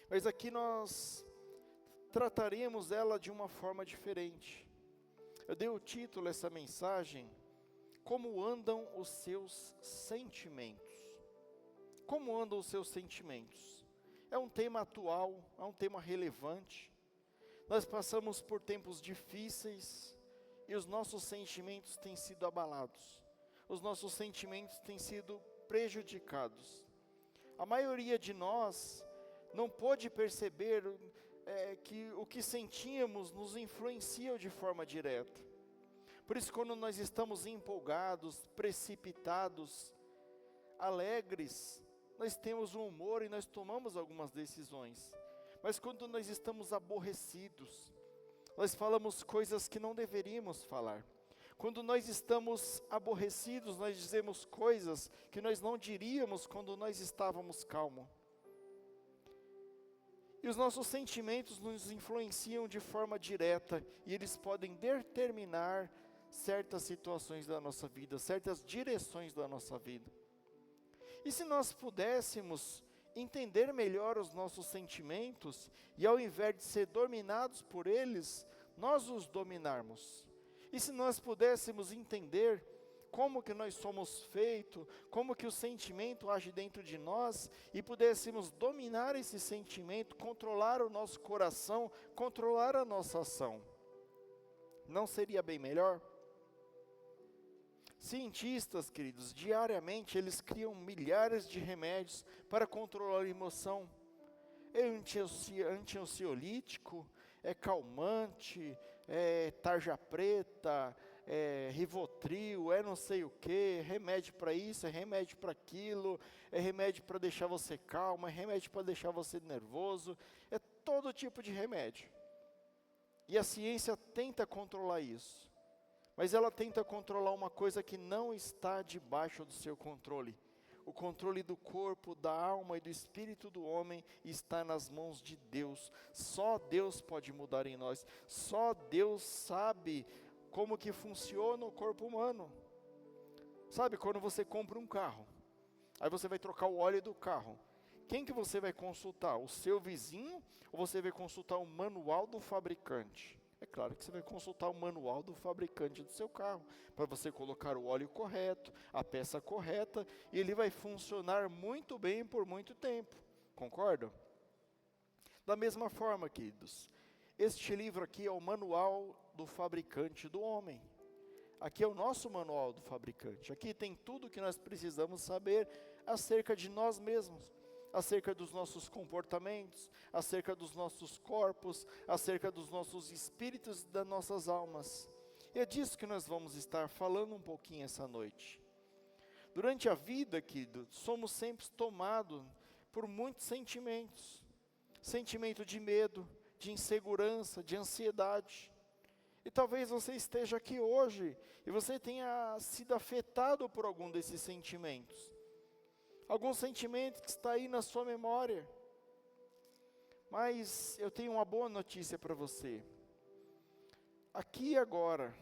Mas aqui nós trataremos ela de uma forma diferente. Eu dei o título a essa mensagem: Como andam os seus sentimentos? Como andam os seus sentimentos? É um tema atual, é um tema relevante. Nós passamos por tempos difíceis e os nossos sentimentos têm sido abalados. Os nossos sentimentos têm sido prejudicados. A maioria de nós não pôde perceber que o que sentíamos nos influencia de forma direta. Por isso, quando nós estamos empolgados, precipitados, alegres, nós temos um humor e nós tomamos algumas decisões. Mas quando nós estamos aborrecidos, nós falamos coisas que não deveríamos falar. Quando nós estamos aborrecidos, nós dizemos coisas que nós não diríamos quando nós estávamos calmos. E os nossos sentimentos nos influenciam de forma direta, e eles podem determinar certas situações da nossa vida, certas direções da nossa vida. E se nós pudéssemos entender melhor os nossos sentimentos, e ao invés de ser dominados por eles, nós os dominarmos. E se nós pudéssemos entender como que nós somos feitos, como que o sentimento age dentro de nós, e pudéssemos dominar esse sentimento, controlar o nosso coração, controlar a nossa ação, não seria bem melhor? Cientistas, queridos, diariamente eles criam milhares de remédios para controlar a emoção. É antiansiolítico, é calmante, é tarja preta, é Rivotril, é não sei o que, remédio para isso, é remédio para aquilo, é remédio para deixar você calmo, é remédio para deixar você nervoso, é todo tipo de remédio. E a ciência tenta controlar isso, mas ela tenta controlar uma coisa que não está debaixo do seu controle. O controle do corpo, da alma e do espírito do homem está nas mãos de Deus. Só Deus pode mudar em nós. Só Deus sabe como que funciona o corpo humano. Sabe, quando você compra um carro, aí você vai trocar o óleo do carro. Quem que você vai consultar? O seu vizinho ou você vai consultar o manual do fabricante? É claro que você vai consultar o manual do fabricante do seu carro, para você colocar o óleo correto, a peça correta, e ele vai funcionar muito bem por muito tempo, concordam? Da mesma forma, queridos, este livro aqui é o manual do fabricante do homem. Aqui é o nosso manual do fabricante, aqui tem tudo o que nós precisamos saber acerca de nós mesmos, acerca dos nossos comportamentos, acerca dos nossos corpos, acerca dos nossos espíritos e das nossas almas. E é disso que nós vamos estar falando um pouquinho essa noite. Durante a vida, querido, somos sempre tomados por muitos sentimentos. Sentimento de medo, de insegurança, de ansiedade. E talvez você esteja aqui hoje e você tenha sido afetado por algum desses sentimentos. Algum sentimento que está aí na sua memória. Mas eu tenho uma boa notícia para você. Aqui e agora,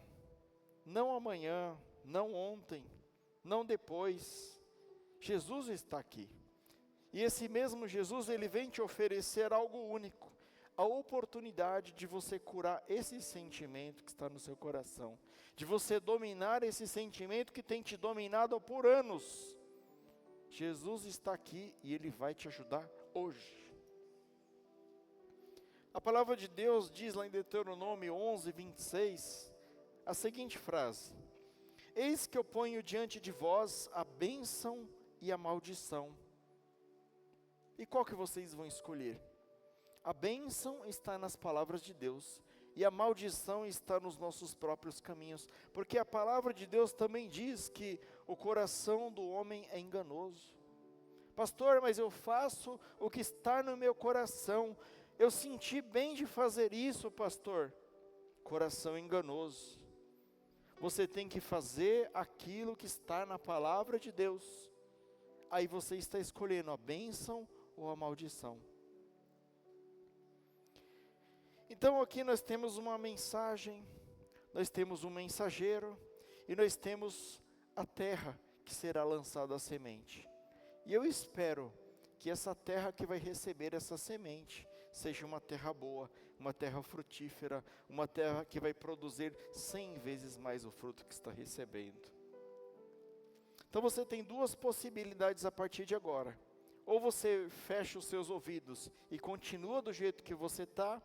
não amanhã, não ontem, não depois, Jesus está aqui. E esse mesmo Jesus, ele vem te oferecer algo único. A oportunidade de você curar esse sentimento que está no seu coração. De você dominar esse sentimento que tem te dominado por anos. Jesus está aqui e Ele vai te ajudar hoje. A palavra de Deus diz lá em Deuteronômio 11, 26, a seguinte frase: Eis que eu ponho diante de vós a bênção e a maldição. E qual que vocês vão escolher? A bênção está nas palavras de Deus, e a maldição está nos nossos próprios caminhos, porque a palavra de Deus também diz que o coração do homem é enganoso. Pastor, mas eu faço o que está no meu coração, eu senti bem de fazer isso, pastor. Coração enganoso. Você tem que fazer aquilo que está na palavra de Deus, aí você está escolhendo a bênção ou a maldição. Então aqui nós temos uma mensagem, nós temos um mensageiro, e nós temos a terra que será lançada a semente. E eu espero que essa terra que vai receber essa semente seja uma terra boa, uma terra frutífera, uma terra que vai produzir 100 vezes mais o fruto que está recebendo. Então você tem duas possibilidades a partir de agora. Ou você fecha os seus ouvidos e continua do jeito que você está,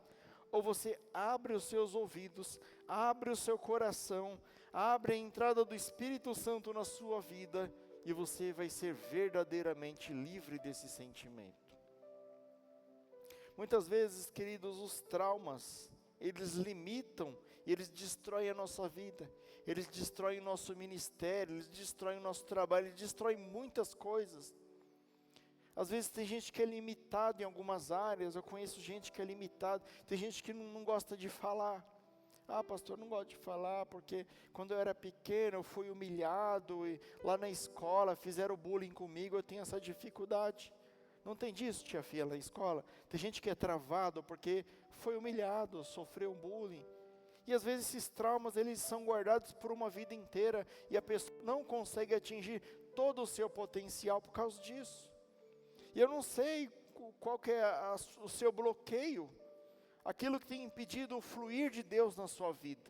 ou você abre os seus ouvidos, abre o seu coração, abre a entrada do Espírito Santo na sua vida, e você vai ser verdadeiramente livre desse sentimento. Muitas vezes, queridos, os traumas, eles limitam, eles destroem a nossa vida, eles destroem o nosso ministério, eles destroem o nosso trabalho, eles destroem muitas coisas. Às vezes tem gente que é limitado em algumas áreas, eu conheço gente que é limitado, tem gente que não gosta de falar. Ah, pastor, não gosto de falar porque quando eu era pequeno eu fui humilhado e lá na escola fizeram bullying comigo, eu tenho essa dificuldade. Não tem disso, tia Fia, na escola? Tem gente que é travado porque foi humilhado, sofreu um bullying. E às vezes esses traumas, eles são guardados por uma vida inteira e a pessoa não consegue atingir todo o seu potencial por causa disso. E eu não sei qual que é o seu bloqueio, aquilo que tem impedido o fluir de Deus na sua vida.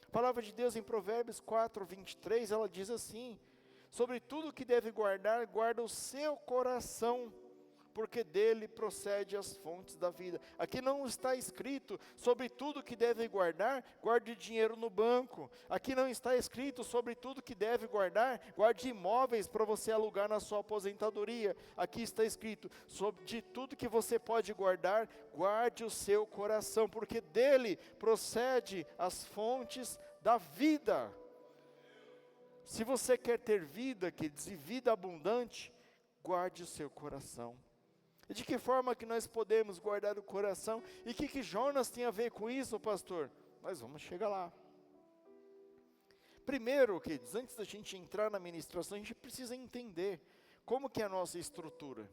A palavra de Deus em Provérbios 4, 23, ela diz assim: sobre tudo que deve guardar, guarda o seu coração, porque dele procede as fontes da vida. Aqui não está escrito sobre tudo que deve guardar, guarde dinheiro no banco. Aqui não está escrito sobre tudo que deve guardar, guarde imóveis para você alugar na sua aposentadoria. Aqui está escrito sobre de tudo que você pode guardar, guarde o seu coração, porque dele procede as fontes da vida. Se você quer ter vida, queridos, e vida abundante, guarde o seu coração. E de que forma que nós podemos guardar o coração? E o que Jonas tem a ver com isso, pastor? Nós vamos chegar lá. Primeiro, queridos, antes da gente entrar na ministração, a gente precisa entender como que é a nossa estrutura.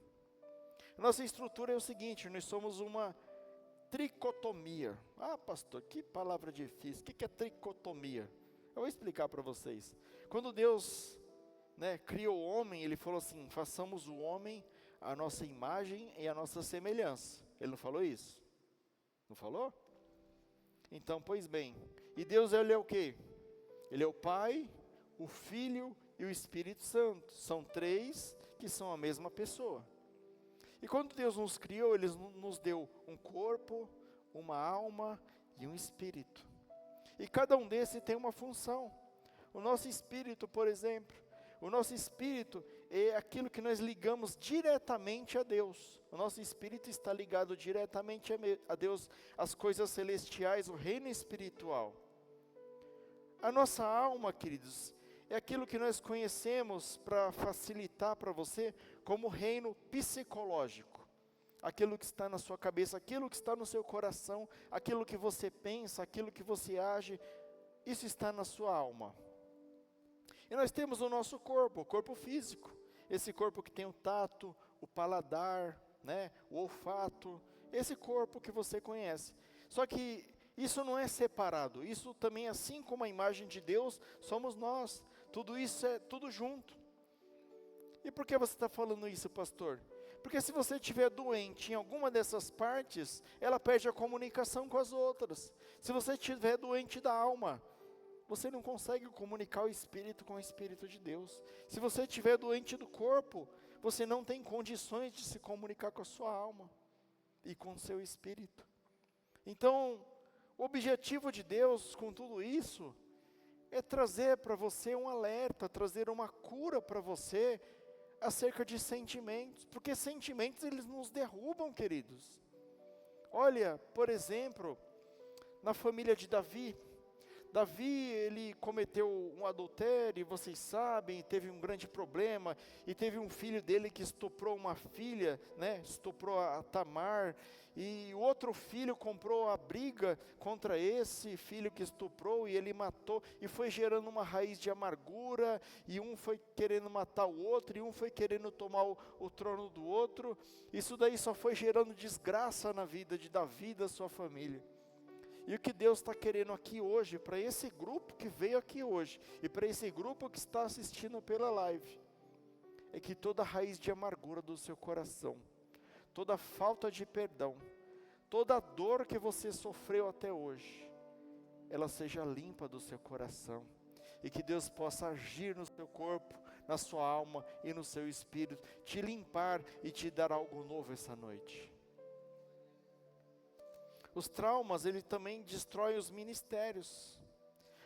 A nossa estrutura é o seguinte: nós somos uma tricotomia. Ah, pastor, que palavra difícil. O que é tricotomia? Eu vou explicar para vocês. Quando Deus, criou o homem, Ele falou assim: façamos o homem a nossa imagem e a nossa semelhança. Ele não falou isso? Não falou? Então, pois bem, e Deus, Ele é o quê? Ele é o Pai, o Filho e o Espírito Santo. São três que são a mesma pessoa. E quando Deus nos criou, Ele nos deu um corpo, uma alma e um espírito. E cada um desses tem uma função. O nosso espírito, por exemplo, o nosso espírito é aquilo que nós ligamos diretamente a Deus. O nosso espírito está ligado diretamente a Deus, as coisas celestiais, o reino espiritual. A nossa alma, queridos, é aquilo que nós conhecemos, para facilitar para você, como reino psicológico. Aquilo que está na sua cabeça, aquilo que está no seu coração, aquilo que você pensa, aquilo que você age, isso está na sua alma. E nós temos o nosso corpo, o corpo físico. Esse corpo que tem o tato, o paladar, o olfato. Esse corpo que você conhece. Só que isso não é separado. Isso também, assim como a imagem de Deus, somos nós. Tudo isso é tudo junto. E por que você está falando isso, pastor? Porque se você estiver doente em alguma dessas partes, ela perde a comunicação com as outras. Se você estiver doente da alma, você não consegue comunicar o Espírito com o Espírito de Deus. Se você estiver doente do corpo, você não tem condições de se comunicar com a sua alma e com o seu Espírito. Então, o objetivo de Deus com tudo isso é trazer para você um alerta, trazer uma cura para você acerca de sentimentos, porque sentimentos eles nos derrubam, queridos. Olha, por exemplo, na família de Davi, ele cometeu um adultério, vocês sabem, teve um grande problema, e teve um filho dele que estuprou uma filha, estuprou a Tamar, e o outro filho comprou a briga contra esse filho que estuprou, e ele matou, e foi gerando uma raiz de amargura, e um foi querendo matar o outro, e um foi querendo tomar o trono do outro. Isso daí só foi gerando desgraça na vida de Davi e da sua família. E o que Deus está querendo aqui hoje, para esse grupo que veio aqui hoje, e para esse grupo que está assistindo pela live, é que toda raiz de amargura do seu coração, toda falta de perdão, toda dor que você sofreu até hoje, ela seja limpa do seu coração, e que Deus possa agir no seu corpo, na sua alma e no seu espírito, te limpar e te dar algo novo essa noite. Os traumas, ele também destrói os ministérios.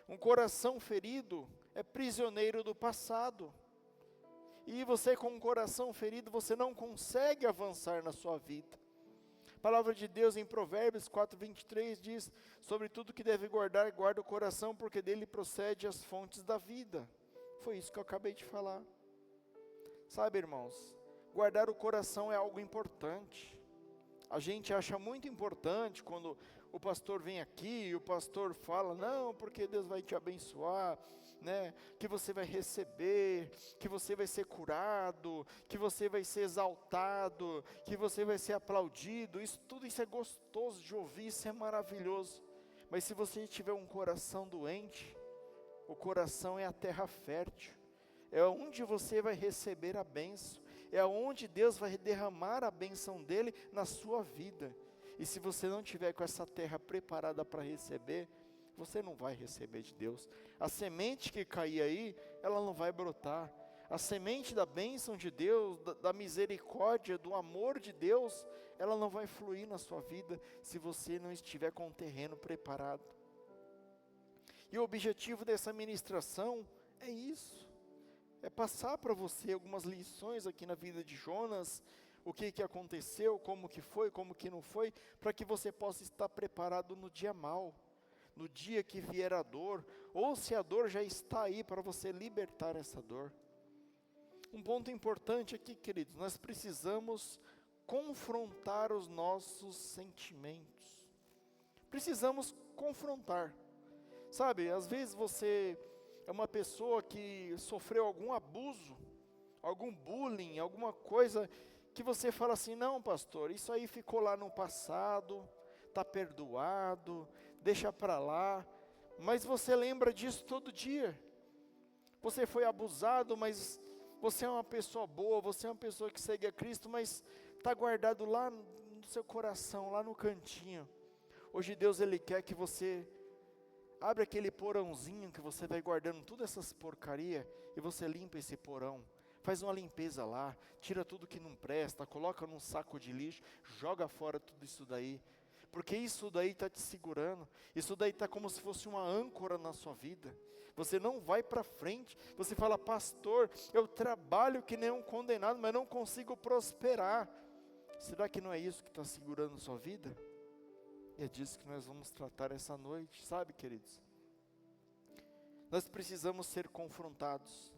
Um coração ferido é prisioneiro do passado. E você com um coração ferido, você não consegue avançar na sua vida. A palavra de Deus em Provérbios 4:23 diz: sobre tudo que deve guardar, guarda o coração, porque dele procede as fontes da vida. Foi isso que eu acabei de falar. Sabe, irmãos, guardar o coração é algo importante. A gente acha muito importante quando o pastor vem aqui e o pastor fala, não, porque Deus vai te abençoar, né? Que você vai receber, que você vai ser curado, que você vai ser exaltado, que você vai ser aplaudido. Tudo isso é gostoso de ouvir, isso é maravilhoso. Mas se você tiver um coração doente, o coração é a terra fértil, é onde você vai receber a bênção, é onde Deus vai derramar a bênção dele na sua vida. E se você não tiver com essa terra preparada para receber, você não vai receber de Deus. A semente que cair aí, ela não vai brotar. A semente da bênção de Deus, da misericórdia, do amor de Deus, ela não vai fluir na sua vida se você não estiver com o terreno preparado. E o objetivo dessa ministração é isso. É passar para você algumas lições aqui na vida de Jonas, o que aconteceu, como que foi, como que não foi, para que você possa estar preparado no dia mau, no dia que vier a dor, ou se a dor já está aí para você libertar essa dor. Um ponto importante aqui, queridos, nós precisamos confrontar os nossos sentimentos. Precisamos confrontar. Sabe, às vezes você é uma pessoa que sofreu algum abuso, algum bullying, alguma coisa que você fala assim, não pastor, isso aí ficou lá no passado, está perdoado, deixa para lá, mas você lembra disso todo dia. Você foi abusado, mas você é uma pessoa boa, você é uma pessoa que segue a Cristo, mas está guardado lá no seu coração, lá no cantinho. Hoje Deus, Ele quer que você abre aquele porãozinho que você vai guardando todas essas porcaria e você limpa esse porão. Faz uma limpeza lá, tira tudo que não presta, coloca num saco de lixo, joga fora tudo isso daí. Porque isso daí está te segurando, isso daí está como se fosse uma âncora na sua vida. Você não vai para frente, você fala, pastor, eu trabalho que nem um condenado, mas não consigo prosperar. Será que não é isso que está segurando a sua vida? E é disso que nós vamos tratar essa noite, sabe, queridos? Nós precisamos ser confrontados.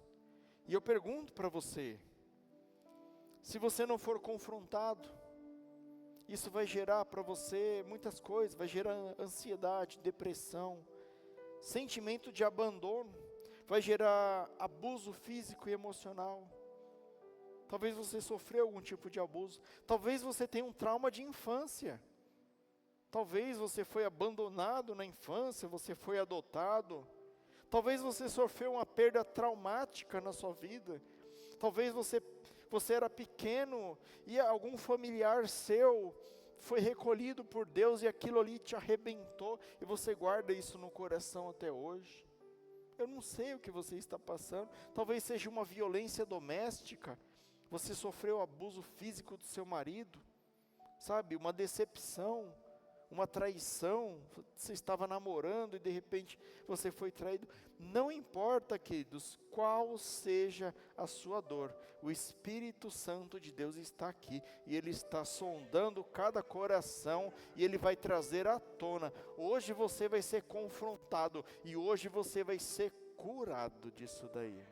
E eu pergunto para você, se você não for confrontado, isso vai gerar para você muitas coisas, vai gerar ansiedade, depressão, sentimento de abandono, vai gerar abuso físico e emocional. Talvez você sofreu algum tipo de abuso, talvez você tenha um trauma de infância. Talvez você foi abandonado na infância, você foi adotado. Talvez você sofreu uma perda traumática na sua vida. Talvez você era pequeno e algum familiar seu foi recolhido por Deus e aquilo ali te arrebentou e você guarda isso no coração até hoje. Eu não sei o que você está passando. Talvez seja uma violência doméstica. Você sofreu abuso físico do seu marido, sabe? Uma decepção, uma traição, você estava namorando e de repente você foi traído. Não importa, queridos, qual seja a sua dor, o Espírito Santo de Deus está aqui e Ele está sondando cada coração e Ele vai trazer à tona. Hoje você vai ser confrontado e hoje você vai ser curado disso daí.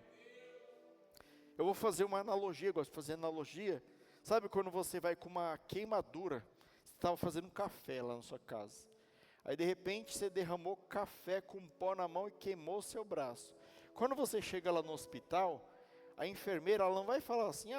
Eu vou fazer uma analogia, gosto de fazer analogia. Sabe quando você vai com uma queimadura? Estava fazendo um café lá na sua casa, aí de repente você derramou café com pó na mão e queimou seu braço. Quando você chega lá no hospital, a enfermeira ela não vai falar assim,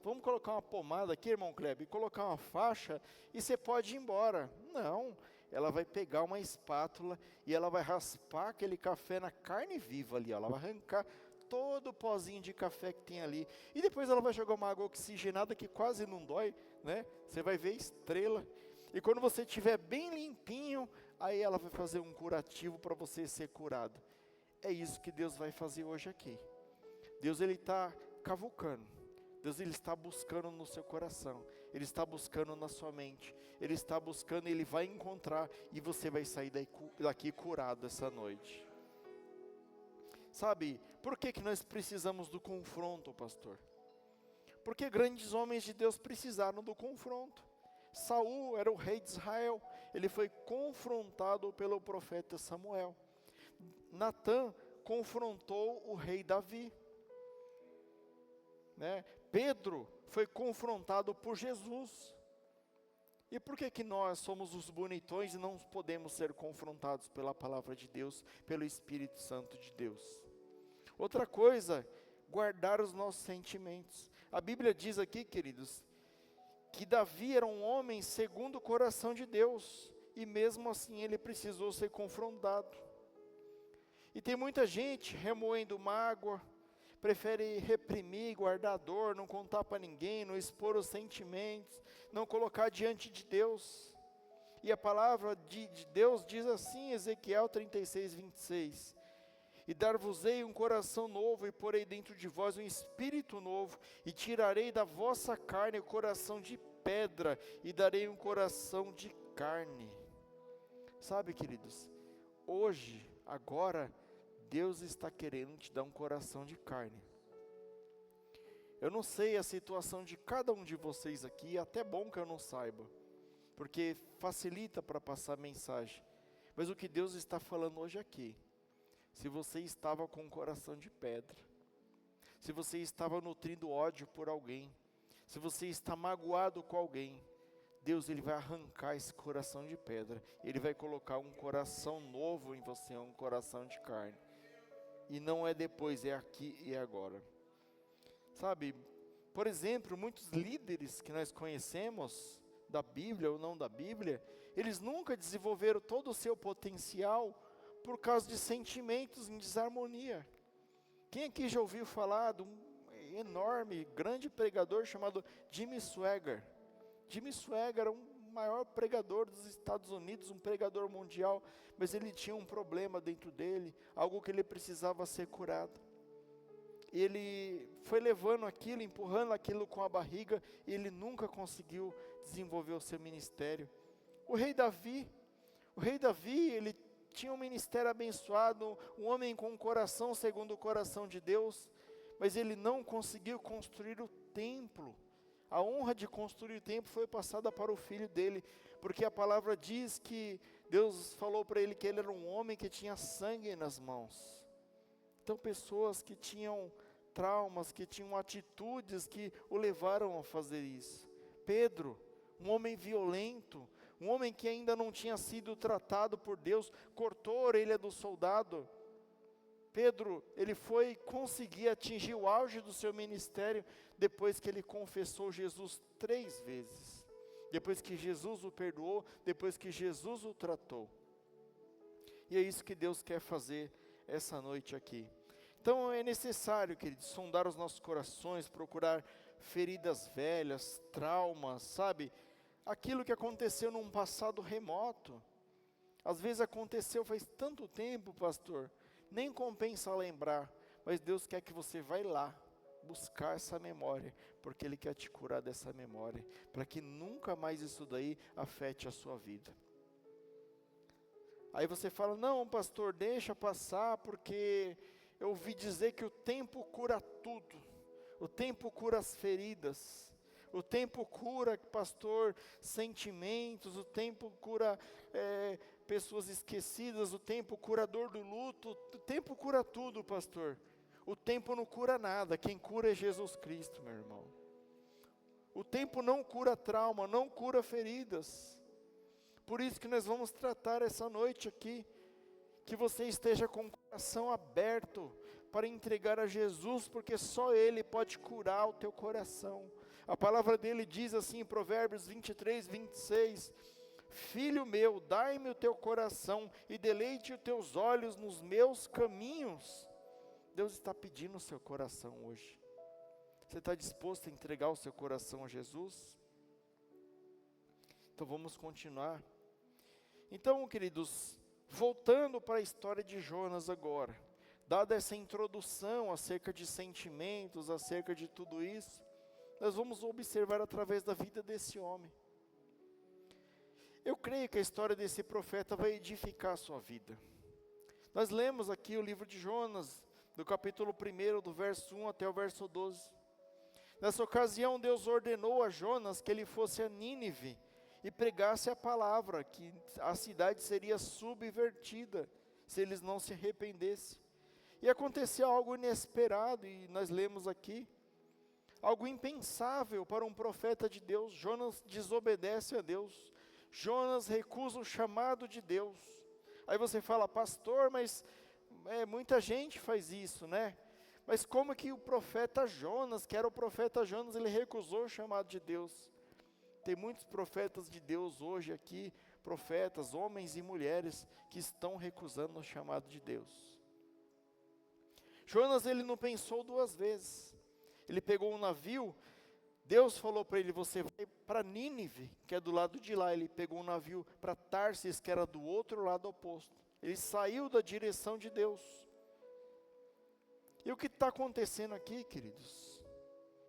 vamos colocar uma pomada aqui, irmão Kleber, e colocar uma faixa e você pode ir embora. Não, ela vai pegar uma espátula e ela vai raspar aquele café na carne viva ali, ela vai arrancar todo o pozinho de café que tem ali. E depois ela vai jogar uma água oxigenada que quase não dói, né? Você vai ver estrela. E quando você estiver bem limpinho, aí ela vai fazer um curativo para você ser curado. É isso que Deus vai fazer hoje aqui. Deus, Ele está cavucando. Deus, Ele está buscando no seu coração. Ele está buscando na sua mente. Ele está buscando, Ele vai encontrar. E você vai sair daqui curado essa noite. Sabe, por que nós precisamos do confronto, pastor? Porque grandes homens de Deus precisaram do confronto. Saul era o rei de Israel. Ele foi confrontado pelo profeta Samuel. Natã confrontou o rei Davi. Pedro foi confrontado por Jesus. E por que nós somos os bonitões e não podemos ser confrontados pela palavra de Deus, pelo Espírito Santo de Deus? Outra coisa, guardar os nossos sentimentos. A Bíblia diz aqui, queridos, que Davi era um homem segundo o coração de Deus, e mesmo assim ele precisou ser confrontado. E tem muita gente remoendo mágoa, prefere reprimir, guardar dor, não contar para ninguém, não expor os sentimentos, não colocar diante de Deus. E a palavra de Deus diz assim, Ezequiel 36, 26, e dar-vos-ei um coração novo, e porei dentro de vós um espírito novo, e tirarei da vossa carne o coração de pedra, e darei um coração de carne. Sabe, queridos, hoje, agora, Deus está querendo te dar um coração de carne. Eu não sei a situação de cada um de vocês aqui, é até bom que eu não saiba, porque facilita para passar a mensagem. Mas o que Deus está falando hoje aqui, se você estava com um coração de pedra, se você estava nutrindo ódio por alguém, se você está magoado com alguém, Deus, Ele vai arrancar esse coração de pedra, Ele vai colocar um coração novo em você, um coração de carne. E não é depois, é aqui e agora. Sabe, por exemplo, muitos líderes que nós conhecemos, da Bíblia ou não da Bíblia, eles nunca desenvolveram todo o seu potencial por causa de sentimentos em desarmonia. Quem aqui já ouviu falar de um enorme, grande pregador chamado Jimmy Swaggart? Jimmy Swaggart era um maior pregador dos Estados Unidos, um pregador mundial, mas ele tinha um problema dentro dele, algo que ele precisava ser curado. Ele foi levando aquilo, empurrando aquilo com a barriga, e ele nunca conseguiu desenvolver o seu ministério. O rei Davi, ele tinha um ministério abençoado, um homem com um coração segundo o coração de Deus, mas ele não conseguiu construir o templo. A honra de construir o templo foi passada para o filho dele, porque a palavra diz que Deus falou para ele que ele era um homem que tinha sangue nas mãos. Então pessoas que tinham traumas, que tinham atitudes que o levaram a fazer isso. Pedro, um homem violento, um homem que ainda não tinha sido tratado por Deus, cortou a orelha do soldado. Pedro, ele foi conseguir atingir o auge do seu ministério depois que ele confessou Jesus 3 vezes. Depois que Jesus o perdoou, depois que Jesus o tratou. E é isso que Deus quer fazer essa noite aqui. Então é necessário, queridos, sondar os nossos corações, procurar feridas velhas, traumas, sabe? Aquilo que aconteceu num passado remoto. Às vezes aconteceu faz tanto tempo, pastor, nem compensa lembrar, mas Deus quer que você vá lá, buscar essa memória, porque Ele quer te curar dessa memória, para que nunca mais isso daí afete a sua vida. Aí você fala, não pastor, deixa passar, porque eu ouvi dizer que o tempo cura tudo, o tempo cura as feridas, o tempo cura, pastor, sentimentos, o tempo cura pessoas esquecidas, o tempo cura a dor do luto, o tempo cura tudo, pastor. O tempo não cura nada, quem cura é Jesus Cristo, meu irmão. O tempo não cura trauma, não cura feridas. Por isso que nós vamos tratar essa noite aqui, que você esteja com o coração aberto para entregar a Jesus, porque só Ele pode curar o teu coração. A palavra dele diz assim em Provérbios 23, 26, Filho meu, dai-me o teu coração e deleite os teus olhos nos meus caminhos. Deus está pedindo o seu coração hoje. Você está disposto a entregar o seu coração a Jesus? Então vamos continuar. Então, queridos, voltando para a história de Jonas agora, dada essa introdução acerca de sentimentos, acerca de tudo isso, nós vamos observar através da vida desse homem. Eu creio que a história desse profeta vai edificar a sua vida. Nós lemos aqui o livro de Jonas, do capítulo 1, do verso 1 até o verso 12. Nessa ocasião, Deus ordenou a Jonas que ele fosse a Nínive e pregasse a palavra, que a cidade seria subvertida se eles não se arrependessem. E aconteceu algo inesperado, e nós lemos aqui, algo impensável para um profeta de Deus. Jonas desobedece a Deus, Jonas recusa o chamado de Deus. Aí você fala, pastor, mas muita gente faz isso, né? Mas como que o profeta Jonas, que era o profeta Jonas, ele recusou o chamado de Deus? Tem muitos profetas de Deus hoje aqui, profetas, homens e mulheres, que estão recusando o chamado de Deus. Jonas, ele não pensou duas vezes. Ele pegou um navio, Deus falou para ele, você vai para Nínive, que é do lado de lá. Ele pegou um navio para Tarsis, que era do outro lado oposto. Ele saiu da direção de Deus. E o que está acontecendo aqui, queridos?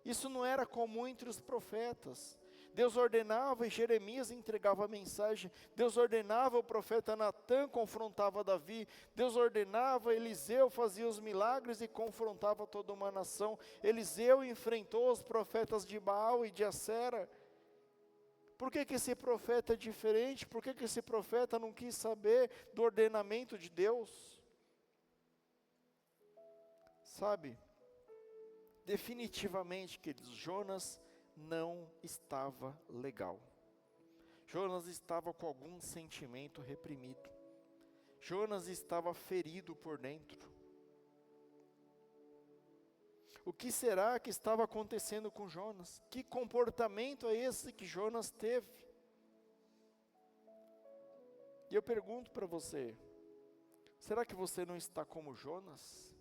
Isso não era comum entre os profetas. Deus ordenava e Jeremias entregava a mensagem. Deus ordenava, o profeta Natã confrontava Davi. Deus ordenava, Eliseu fazia os milagres e confrontava toda uma nação. Eliseu enfrentou os profetas de Baal e de Acera. Por que esse profeta é diferente? Por que esse profeta não quis saber do ordenamento de Deus? Sabe, definitivamente, queridos, Jonas não estava legal. Jonas estava com algum sentimento reprimido. Jonas estava ferido por dentro. O que será que estava acontecendo com Jonas? Que comportamento é esse que Jonas teve? E eu pergunto para você, será que você não está como Jonas?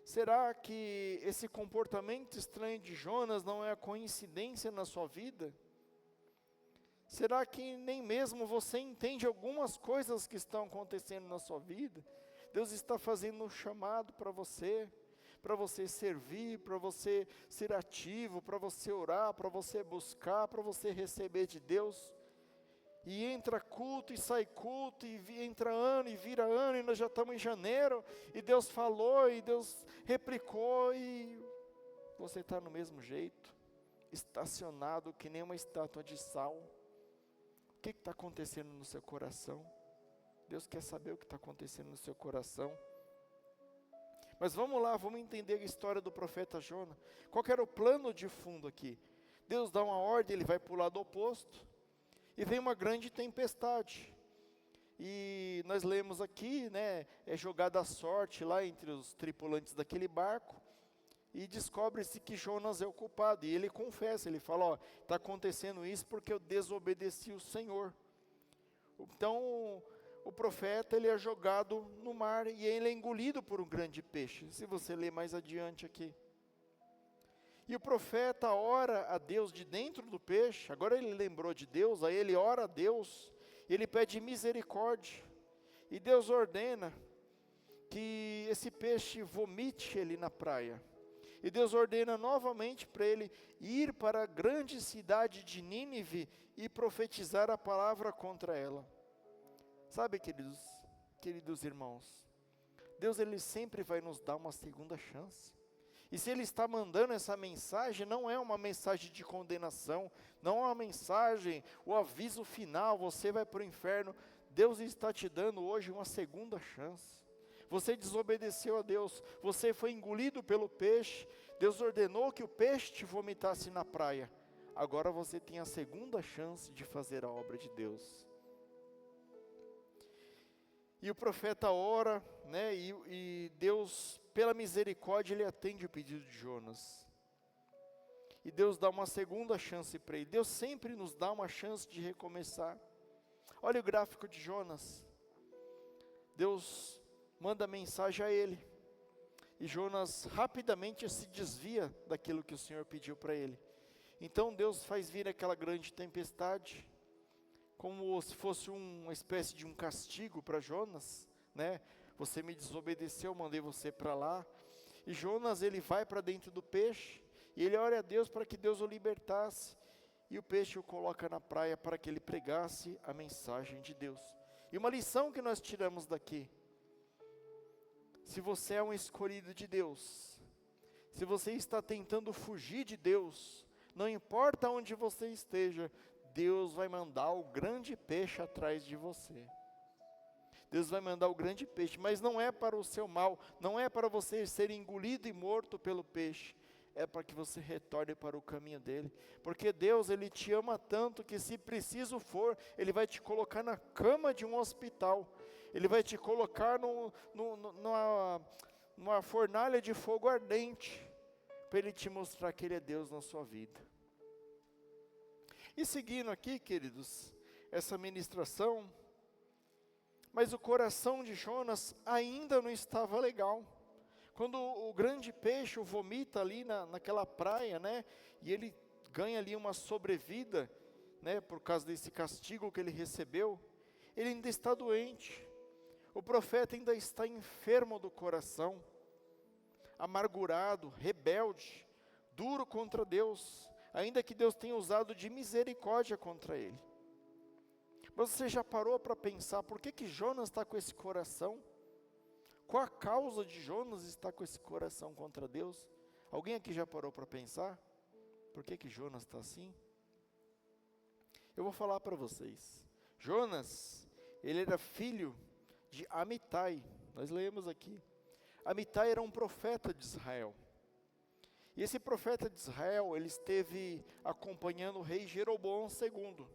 Será que esse comportamento estranho de Jonas não é a coincidência na sua vida? Será que nem mesmo você entende algumas coisas que estão acontecendo na sua vida? Deus está fazendo um chamado para você servir, para você ser ativo, para você orar, para você buscar, para você receber de Deus. E entra culto e sai culto, e entra ano e vira ano, e nós já estamos em janeiro, e Deus falou, e Deus replicou, e você está no mesmo jeito, estacionado que nem uma estátua de sal. O que está acontecendo no seu coração? Deus quer saber o que está acontecendo no seu coração. Mas vamos lá, vamos entender a história do profeta Jonas. Qual que era o plano de fundo aqui? Deus dá uma ordem, ele vai para o lado oposto, e vem uma grande tempestade. E nós lemos aqui, né, é jogada a sorte lá entre os tripulantes daquele barco, e descobre-se que Jonas é o culpado, e ele confessa, ele fala, está acontecendo isso porque eu desobedeci o Senhor. Então, o profeta, ele é jogado no mar, e ele é engolido por um grande peixe, se você ler mais adiante aqui. E o profeta ora a Deus de dentro do peixe, agora ele lembrou de Deus, aí ele ora a Deus, ele pede misericórdia, e Deus ordena que esse peixe vomite ele na praia. E Deus ordena novamente para ele ir para a grande cidade de Nínive e profetizar a palavra contra ela. Sabe, queridos irmãos, Deus, ele sempre vai nos dar uma segunda chance. E se ele está mandando essa mensagem, não é uma mensagem de condenação, não é uma mensagem, o aviso final, você vai para o inferno. Deus está te dando hoje uma segunda chance. Você desobedeceu a Deus, você foi engolido pelo peixe, Deus ordenou que o peixe te vomitasse na praia. Agora você tem a segunda chance de fazer a obra de Deus. E o profeta ora, né, e Deus, pela misericórdia, ele atende o pedido de Jonas. E Deus dá uma segunda chance para ele. Deus sempre nos dá uma chance de recomeçar. Olha o gráfico de Jonas. Deus manda mensagem a ele. E Jonas rapidamente se desvia daquilo que o Senhor pediu para ele. Então Deus faz vir aquela grande tempestade, como se fosse uma espécie de um castigo para Jonas, né? Você me desobedeceu, mandei você para lá. E Jonas, ele vai para dentro do peixe, e ele ora a Deus para que Deus o libertasse. E o peixe o coloca na praia para que ele pregasse a mensagem de Deus. E uma lição que nós tiramos daqui: se você é um escolhido de Deus, se você está tentando fugir de Deus, não importa onde você esteja, Deus vai mandar o grande peixe atrás de você. Deus vai mandar o grande peixe, mas não é para o seu mal, não é para você ser engolido e morto pelo peixe, é para que você retorne para o caminho dele, porque Deus, ele te ama tanto que, se preciso for, ele vai te colocar na cama de um hospital, ele vai te colocar numa fornalha de fogo ardente, para ele te mostrar que ele é Deus na sua vida. E seguindo aqui, queridos, essa ministração, mas o coração de Jonas ainda não estava legal. Quando o grande peixe o vomita ali naquela praia, né? E ele ganha ali uma sobrevida, né? Por causa desse castigo que ele recebeu. Ele ainda está doente. O profeta ainda está enfermo do coração, amargurado, rebelde, duro contra Deus, ainda que Deus tenha usado de misericórdia contra ele. Mas você já parou para pensar por que Jonas está com esse coração? Qual a causa de Jonas estar com esse coração contra Deus? Alguém aqui já parou para pensar? Por que Jonas está assim? Eu vou falar para vocês. Jonas, ele era filho de Amitai. Nós lemos aqui. Amitai era um profeta de Israel. E esse profeta de Israel, ele esteve acompanhando o rei Jeroboão II.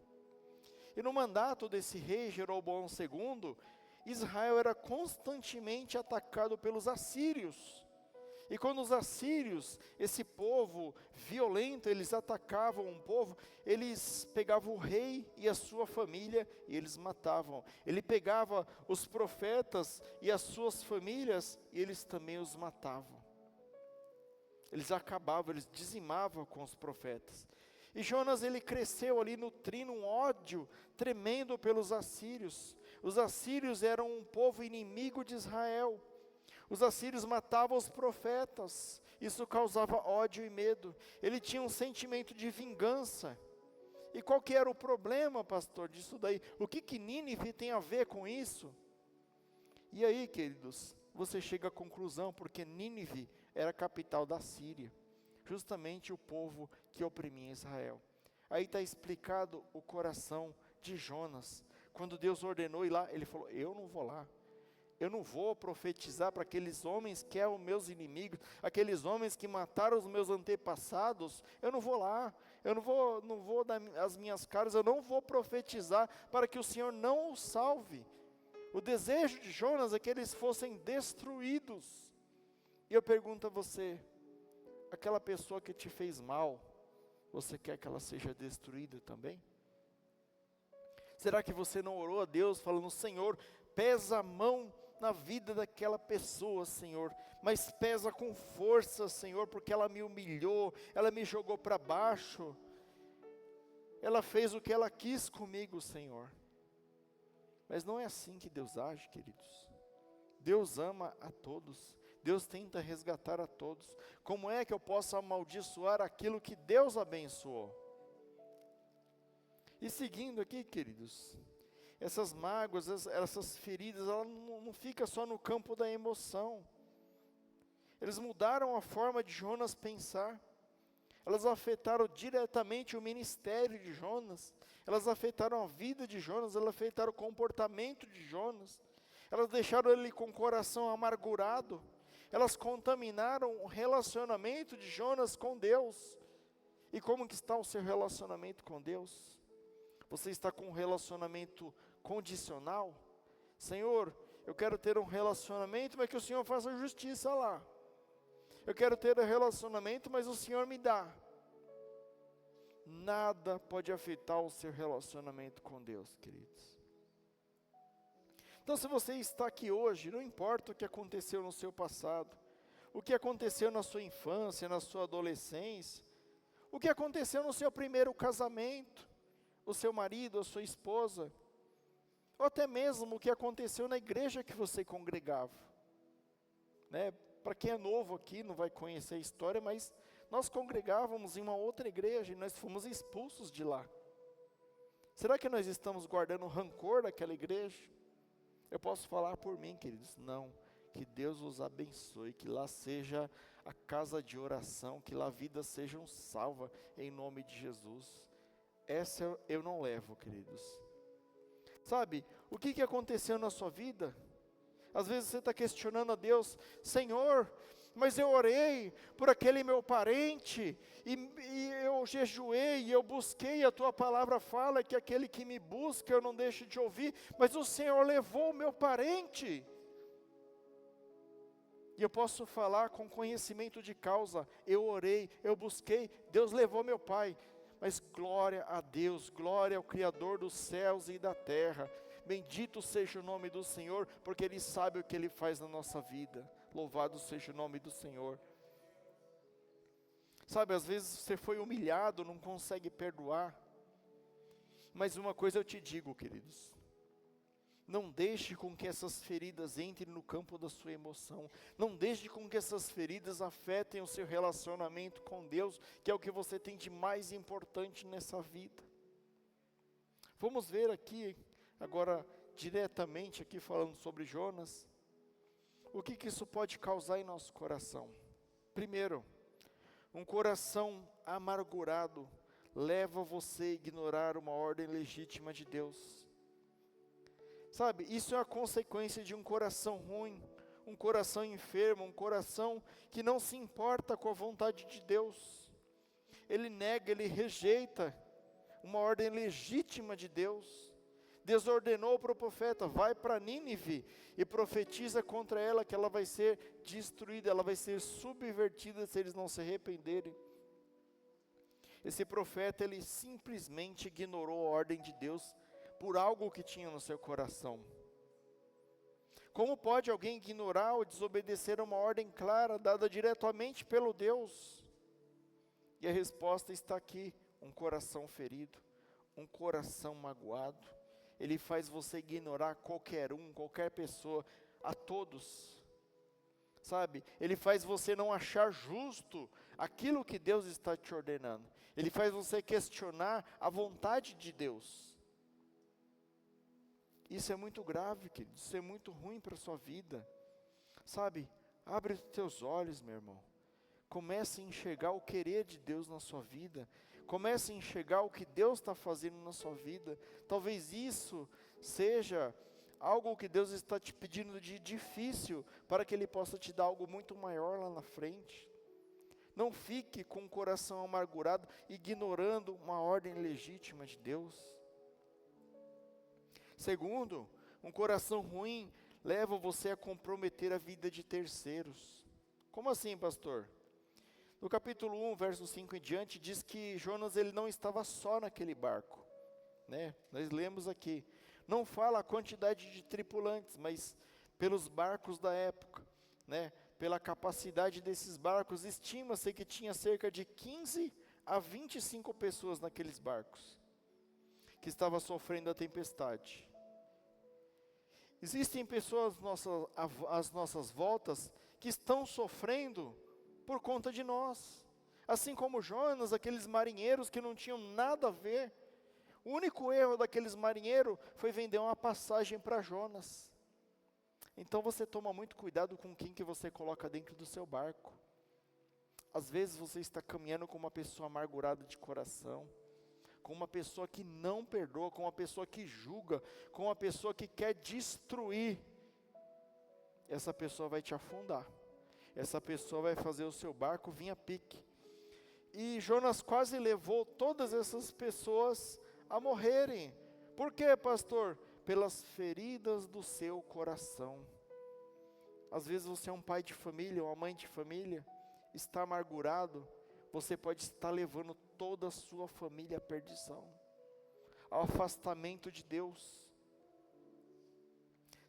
E no mandato desse rei Jeroboão II, Israel era constantemente atacado pelos assírios. E quando os assírios, esse povo violento, eles atacavam um povo, eles pegavam o rei e a sua família e eles matavam. Ele pegava os profetas e as suas famílias e eles também os matavam. Eles acabavam, eles dizimavam com os profetas. E Jonas, ele cresceu ali nutrindo um ódio tremendo pelos assírios. Os assírios eram um povo inimigo de Israel. Os assírios matavam os profetas. Isso causava ódio e medo. Ele tinha um sentimento de vingança. E qual que era o problema, pastor, disso daí? O que Nínive tem a ver com isso? E aí, queridos, você chega à conclusão, porque Nínive era a capital da Síria. Justamente o povo que oprimia Israel. Aí está explicado o coração de Jonas. Quando Deus ordenou ir lá, ele falou: eu não vou lá. Eu não vou profetizar para aqueles homens que são meus inimigos, aqueles homens que mataram os meus antepassados. Eu não vou lá. Eu não vou dar as minhas caras, eu não vou profetizar para que o Senhor não os salve. O desejo de Jonas é que eles fossem destruídos. E eu pergunto a você: aquela pessoa que te fez mal, você quer que ela seja destruída também? Será que você não orou a Deus falando: Senhor, pesa a mão na vida daquela pessoa, Senhor, mas pesa com força, Senhor, porque ela me humilhou, ela me jogou para baixo, ela fez o que ela quis comigo, Senhor. Mas não é assim que Deus age, queridos. Deus ama a todos. Deus tenta resgatar a todos. Como é que eu posso amaldiçoar aquilo que Deus abençoou? E seguindo aqui, queridos, essas mágoas, essas feridas, ela não fica só no campo da emoção. Eles mudaram a forma de Jonas pensar. Elas afetaram diretamente o ministério de Jonas. Elas afetaram a vida de Jonas, elas afetaram o comportamento de Jonas. Elas deixaram ele com o coração amargurado. Elas contaminaram o relacionamento de Jonas com Deus. E como que está o seu relacionamento com Deus? Você está com um relacionamento condicional? Senhor, eu quero ter um relacionamento, mas que o Senhor faça justiça lá. Eu quero ter um relacionamento, mas o Senhor me dá. Nada pode afetar o seu relacionamento com Deus, queridos. Então, se você está aqui hoje, não importa o que aconteceu no seu passado, o que aconteceu na sua infância, na sua adolescência, o que aconteceu no seu primeiro casamento, o seu marido, a sua esposa, ou até mesmo o que aconteceu na igreja que você congregava, né? Para quem é novo aqui, não vai conhecer a história, mas nós congregávamos em uma outra igreja e nós fomos expulsos de lá. Será que nós estamos guardando rancor daquela igreja? Eu posso falar por mim, queridos, não. Que Deus os abençoe, que lá seja a casa de oração, que lá a vida seja salva em nome de Jesus. Essa eu não levo, queridos. Sabe, o que aconteceu na sua vida? Às vezes você está questionando a Deus, Senhor, mas eu orei por aquele meu parente, e eu jejuei, e eu busquei, a tua palavra fala que aquele que me busca eu não deixo de ouvir, mas o Senhor levou o meu parente. E eu posso falar com conhecimento de causa, eu orei, eu busquei, Deus levou meu pai. Mas glória a Deus, glória ao Criador dos céus e da terra. Bendito seja o nome do Senhor, porque Ele sabe o que Ele faz na nossa vida. Louvado seja o nome do Senhor. Sabe, às vezes você foi humilhado, não consegue perdoar. Mas uma coisa eu te digo, queridos. Não deixe com que essas feridas entrem no campo da sua emoção. Não deixe com que essas feridas afetem o seu relacionamento com Deus, que é o que você tem de mais importante nessa vida. Vamos ver aqui, agora diretamente aqui falando sobre Jonas, o que isso pode causar em nosso coração. Primeiro, um coração amargurado leva você a ignorar uma ordem legítima de Deus. Sabe, isso é a consequência de um coração ruim, um coração enfermo, um coração que não se importa com a vontade de Deus. Ele nega, ele rejeita uma ordem legítima de Deus. Deus ordenou para o profeta, vai para Nínive e profetiza contra ela que ela vai ser destruída, ela vai ser subvertida se eles não se arrependerem. Esse profeta, ele simplesmente ignorou a ordem de Deus por algo que tinha no seu coração. Como pode alguém ignorar ou desobedecer a uma ordem clara, dada diretamente pelo Deus? E a resposta está aqui, um coração ferido, um coração magoado. Ele faz você ignorar qualquer pessoa, a todos. Sabe, ele faz você não achar justo aquilo que Deus está te ordenando. Ele faz você questionar a vontade de Deus. Isso é muito grave, querido, isso é muito ruim para a sua vida. Sabe, abre os teus olhos, meu irmão. Comece a enxergar o querer de Deus na sua vida. Comece a enxergar o que Deus está fazendo na sua vida. Talvez isso seja algo que Deus está te pedindo de difícil, para que Ele possa te dar algo muito maior lá na frente. Não fique com o coração amargurado, ignorando uma ordem legítima de Deus. Segundo, um coração ruim leva você a comprometer a vida de terceiros. Como assim, pastor? No capítulo 1, verso 5 em diante, diz que Jonas ele não estava só naquele barco, né? Nós lemos aqui, não fala a quantidade de tripulantes, mas pelos barcos da época, né? Pela capacidade desses barcos, estima-se que tinha cerca de 15 a 25 pessoas naqueles barcos, que estavam sofrendo a tempestade. Existem pessoas às nossas voltas que estão sofrendo por conta de nós. Assim como Jonas, aqueles marinheiros que não tinham nada a ver. O único erro daqueles marinheiros foi vender uma passagem para Jonas. Então você toma muito cuidado com quem que você coloca dentro do seu barco. Às vezes você está caminhando com uma pessoa amargurada de coração, com uma pessoa que não perdoa, com uma pessoa que julga, com uma pessoa que quer destruir. Essa pessoa vai te afundar. Essa pessoa vai fazer o seu barco vir a pique. E Jonas quase levou todas essas pessoas a morrerem. Por quê, pastor? Pelas feridas do seu coração. Às vezes você é um pai de família, uma mãe de família, está amargurado, você pode estar levando toda a sua família à perdição, ao afastamento de Deus.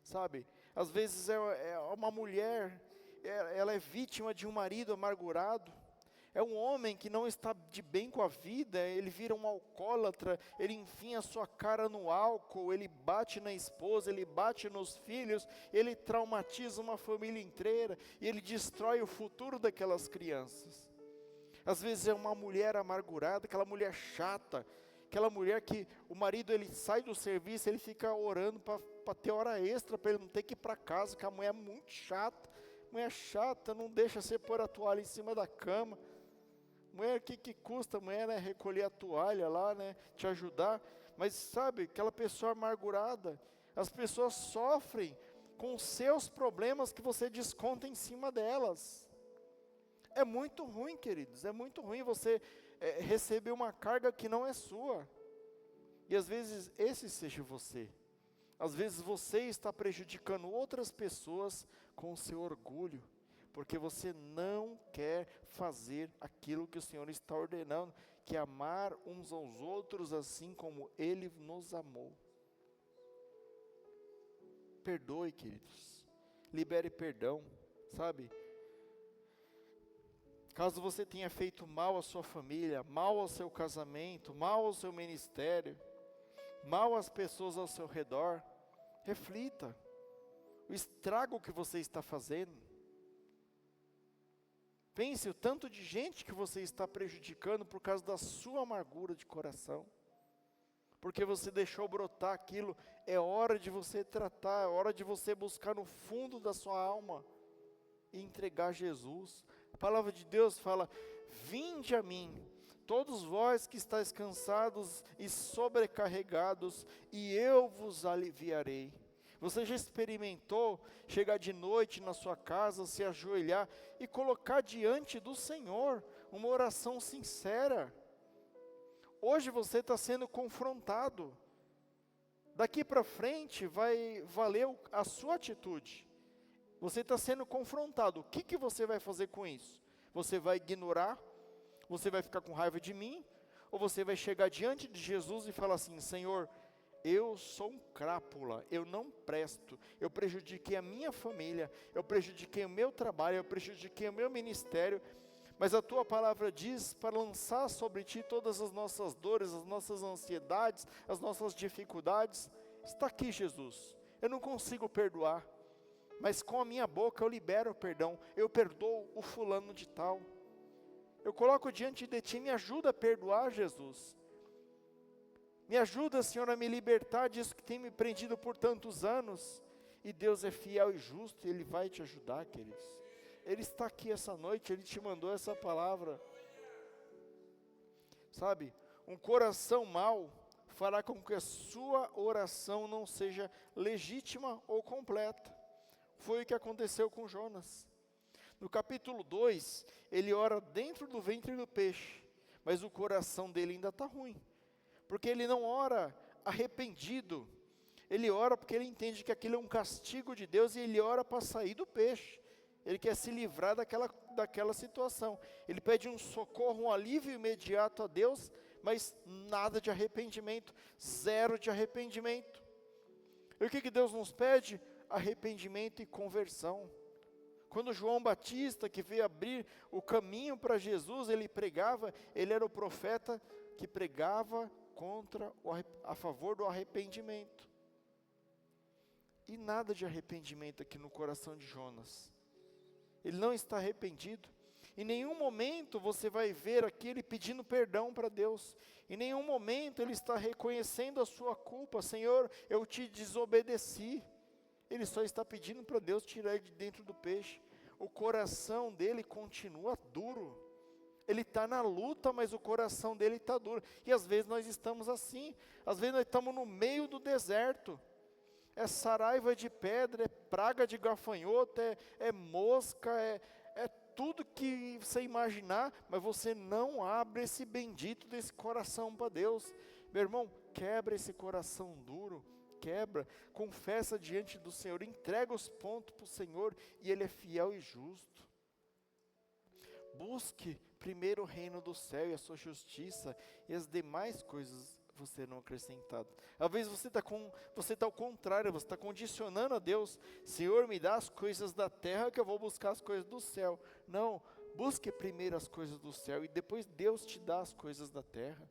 Sabe, às vezes é uma mulher, ela é vítima de um marido amargurado. É um homem que não está de bem com a vida, ele vira um alcoólatra, ele enfia a sua cara no álcool, ele bate na esposa, ele bate nos filhos, ele traumatiza uma família inteira, e ele destrói o futuro daquelas crianças. Às vezes é uma mulher amargurada, aquela mulher chata, aquela mulher que o marido ele sai do serviço, ele fica orando para ter hora extra, para ele não ter que ir para casa, que a mulher é muito chata. Mulher chata, não deixa você pôr a toalha em cima da cama. Mulher, o que custa, mulher, né, recolher a toalha lá, né, te ajudar. Mas sabe, aquela pessoa amargurada, as pessoas sofrem com os seus problemas que você desconta em cima delas. É muito ruim, queridos, é muito ruim você receber uma carga que não é sua. E às vezes esse seja você. Às vezes você está prejudicando outras pessoas com o seu orgulho, porque você não quer fazer aquilo que o Senhor está ordenando, que é amar uns aos outros assim como Ele nos amou. Perdoe, queridos, libere perdão, sabe? Caso você tenha feito mal à sua família, mal ao seu casamento, mal ao seu ministério, mal às pessoas ao seu redor, reflita o estrago que você está fazendo. Pense o tanto de gente que você está prejudicando por causa da sua amargura de coração. Porque você deixou brotar aquilo. É hora de você tratar, é hora de você buscar no fundo da sua alma e entregar Jesus. A palavra de Deus fala: vinde a mim, todos vós que estáis cansados e sobrecarregados, e eu vos aliviarei. Você já experimentou chegar de noite na sua casa, se ajoelhar e colocar diante do Senhor uma oração sincera? Hoje você está sendo confrontado. Daqui para frente vai valer a sua atitude. Você está sendo confrontado. O que você vai fazer com isso? Você vai ignorar? Você vai ficar com raiva de mim? Ou você vai chegar diante de Jesus e falar assim: Senhor, eu sou um crápula, eu não presto, eu prejudiquei a minha família, eu prejudiquei o meu trabalho, eu prejudiquei o meu ministério, mas a Tua palavra diz para lançar sobre Ti todas as nossas dores, as nossas ansiedades, as nossas dificuldades. Está aqui, Jesus, eu não consigo perdoar, mas com a minha boca eu libero o perdão, eu perdoo o fulano de tal. Eu coloco diante de Ti, me ajuda a perdoar, Jesus. Me ajuda, Senhor, a me libertar disso que tem me prendido por tantos anos. E Deus é fiel e justo, e Ele vai te ajudar, queridos. Ele está aqui essa noite, Ele te mandou essa palavra. Sabe, um coração mau fará com que a sua oração não seja legítima ou completa. Foi o que aconteceu com Jonas. No capítulo 2, ele ora dentro do ventre do peixe, mas o coração dele ainda está ruim. Porque ele não ora arrependido, ele ora porque ele entende que aquilo é um castigo de Deus e ele ora para sair do peixe. Ele quer se livrar daquela situação. Ele pede um socorro, um alívio imediato a Deus, mas nada de arrependimento, zero de arrependimento. E o que Deus nos pede? Arrependimento e conversão. Quando João Batista, que veio abrir o caminho para Jesus, ele pregava, ele era o profeta que pregava a favor do arrependimento. E nada de arrependimento aqui no coração de Jonas. Ele não está arrependido. Em nenhum momento você vai ver aqui ele pedindo perdão para Deus. Em nenhum momento ele está reconhecendo a sua culpa. Senhor, eu te desobedeci. Ele só está pedindo para Deus tirar ele de dentro do peixe. O coração dele continua duro. Ele está na luta, mas o coração dele está duro. E às vezes nós estamos assim. Às vezes nós estamos no meio do deserto. É saraiva de pedra, é praga de gafanhoto, é mosca, é tudo que você imaginar. Mas você não abre esse bendito desse coração para Deus. Meu irmão, quebra esse coração duro. Quebra, confessa diante do Senhor, entrega os pontos para o Senhor, e Ele é fiel e justo. Busque primeiro o reino do céu e a sua justiça, e as demais coisas você não acrescentado. Às vezes você está ao contrário, você está condicionando a Deus. Senhor, me dá as coisas da terra que eu vou buscar as coisas do céu. Não, busque primeiro as coisas do céu e depois Deus te dá as coisas da terra.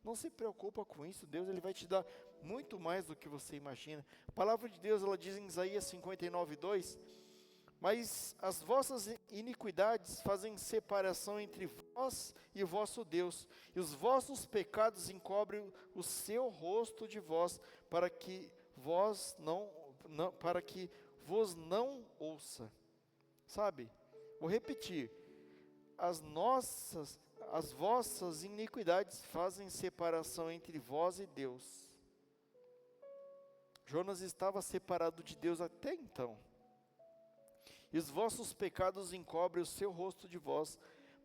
Não se preocupa com isso, Deus ele vai te dar muito mais do que você imagina. A palavra de Deus ela diz em Isaías 59:2, mas as vossas iniquidades fazem separação entre vós e o vosso Deus, e os vossos pecados encobrem o seu rosto de vós, para que vos não ouça. Sabe? Vou repetir. As vossas iniquidades fazem separação entre vós e Deus. Jonas estava separado de Deus até então. E os vossos pecados encobrem o seu rosto de vós,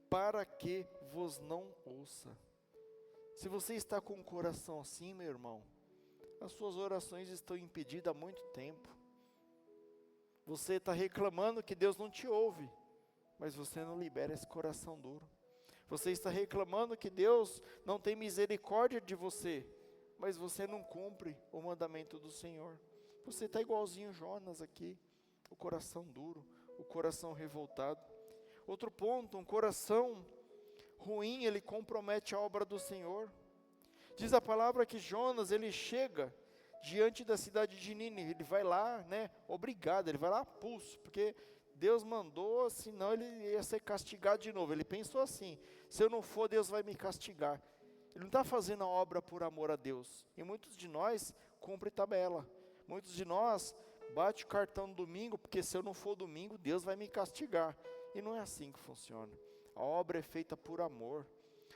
para que vos não ouça. Se você está com o coração assim, meu irmão, as suas orações estão impedidas há muito tempo. Você está reclamando que Deus não te ouve, mas você não libera esse coração duro. Você está reclamando que Deus não tem misericórdia de você, mas você não cumpre o mandamento do Senhor. Você está igualzinho Jonas aqui, o coração duro, o coração revoltado. Outro ponto, um coração ruim, ele compromete a obra do Senhor. Diz a palavra que Jonas, ele chega diante da cidade de Nínive, ele vai lá, obrigado, ele vai lá a pulso, porque Deus mandou, senão ele ia ser castigado de novo. Ele pensou assim, se eu não for, Deus vai me castigar. Ele não está fazendo a obra por amor a Deus. E muitos de nós cumprem tabela. Muitos de nós bate o cartão no domingo, porque se eu não for domingo, Deus vai me castigar. E não é assim que funciona. A obra é feita por amor.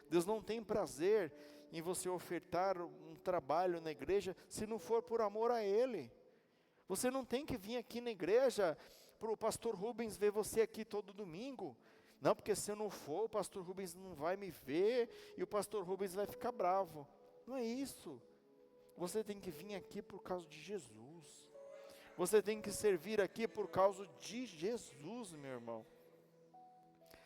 Deus não tem prazer em você ofertar um trabalho na igreja, se não for por amor a Ele. Você não tem que vir aqui na igreja para o pastor Rubens ver você aqui todo domingo. Não, porque se eu não for, o pastor Rubens não vai me ver e o pastor Rubens vai ficar bravo. Não é isso. Você tem que vir aqui por causa de Jesus. Você tem que servir aqui por causa de Jesus, meu irmão.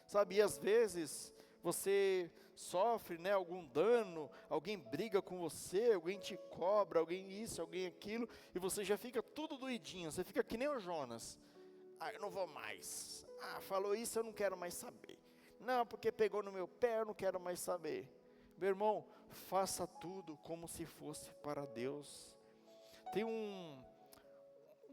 Sabe, e às vezes você sofre, algum dano, alguém briga com você, alguém te cobra, alguém isso, alguém aquilo, e você já fica tudo doidinho, você fica que nem o Jonas. Eu não vou mais. Falou isso, eu não quero mais saber. Não, porque pegou no meu pé, eu não quero mais saber. Meu irmão, faça tudo como se fosse para Deus. Tem um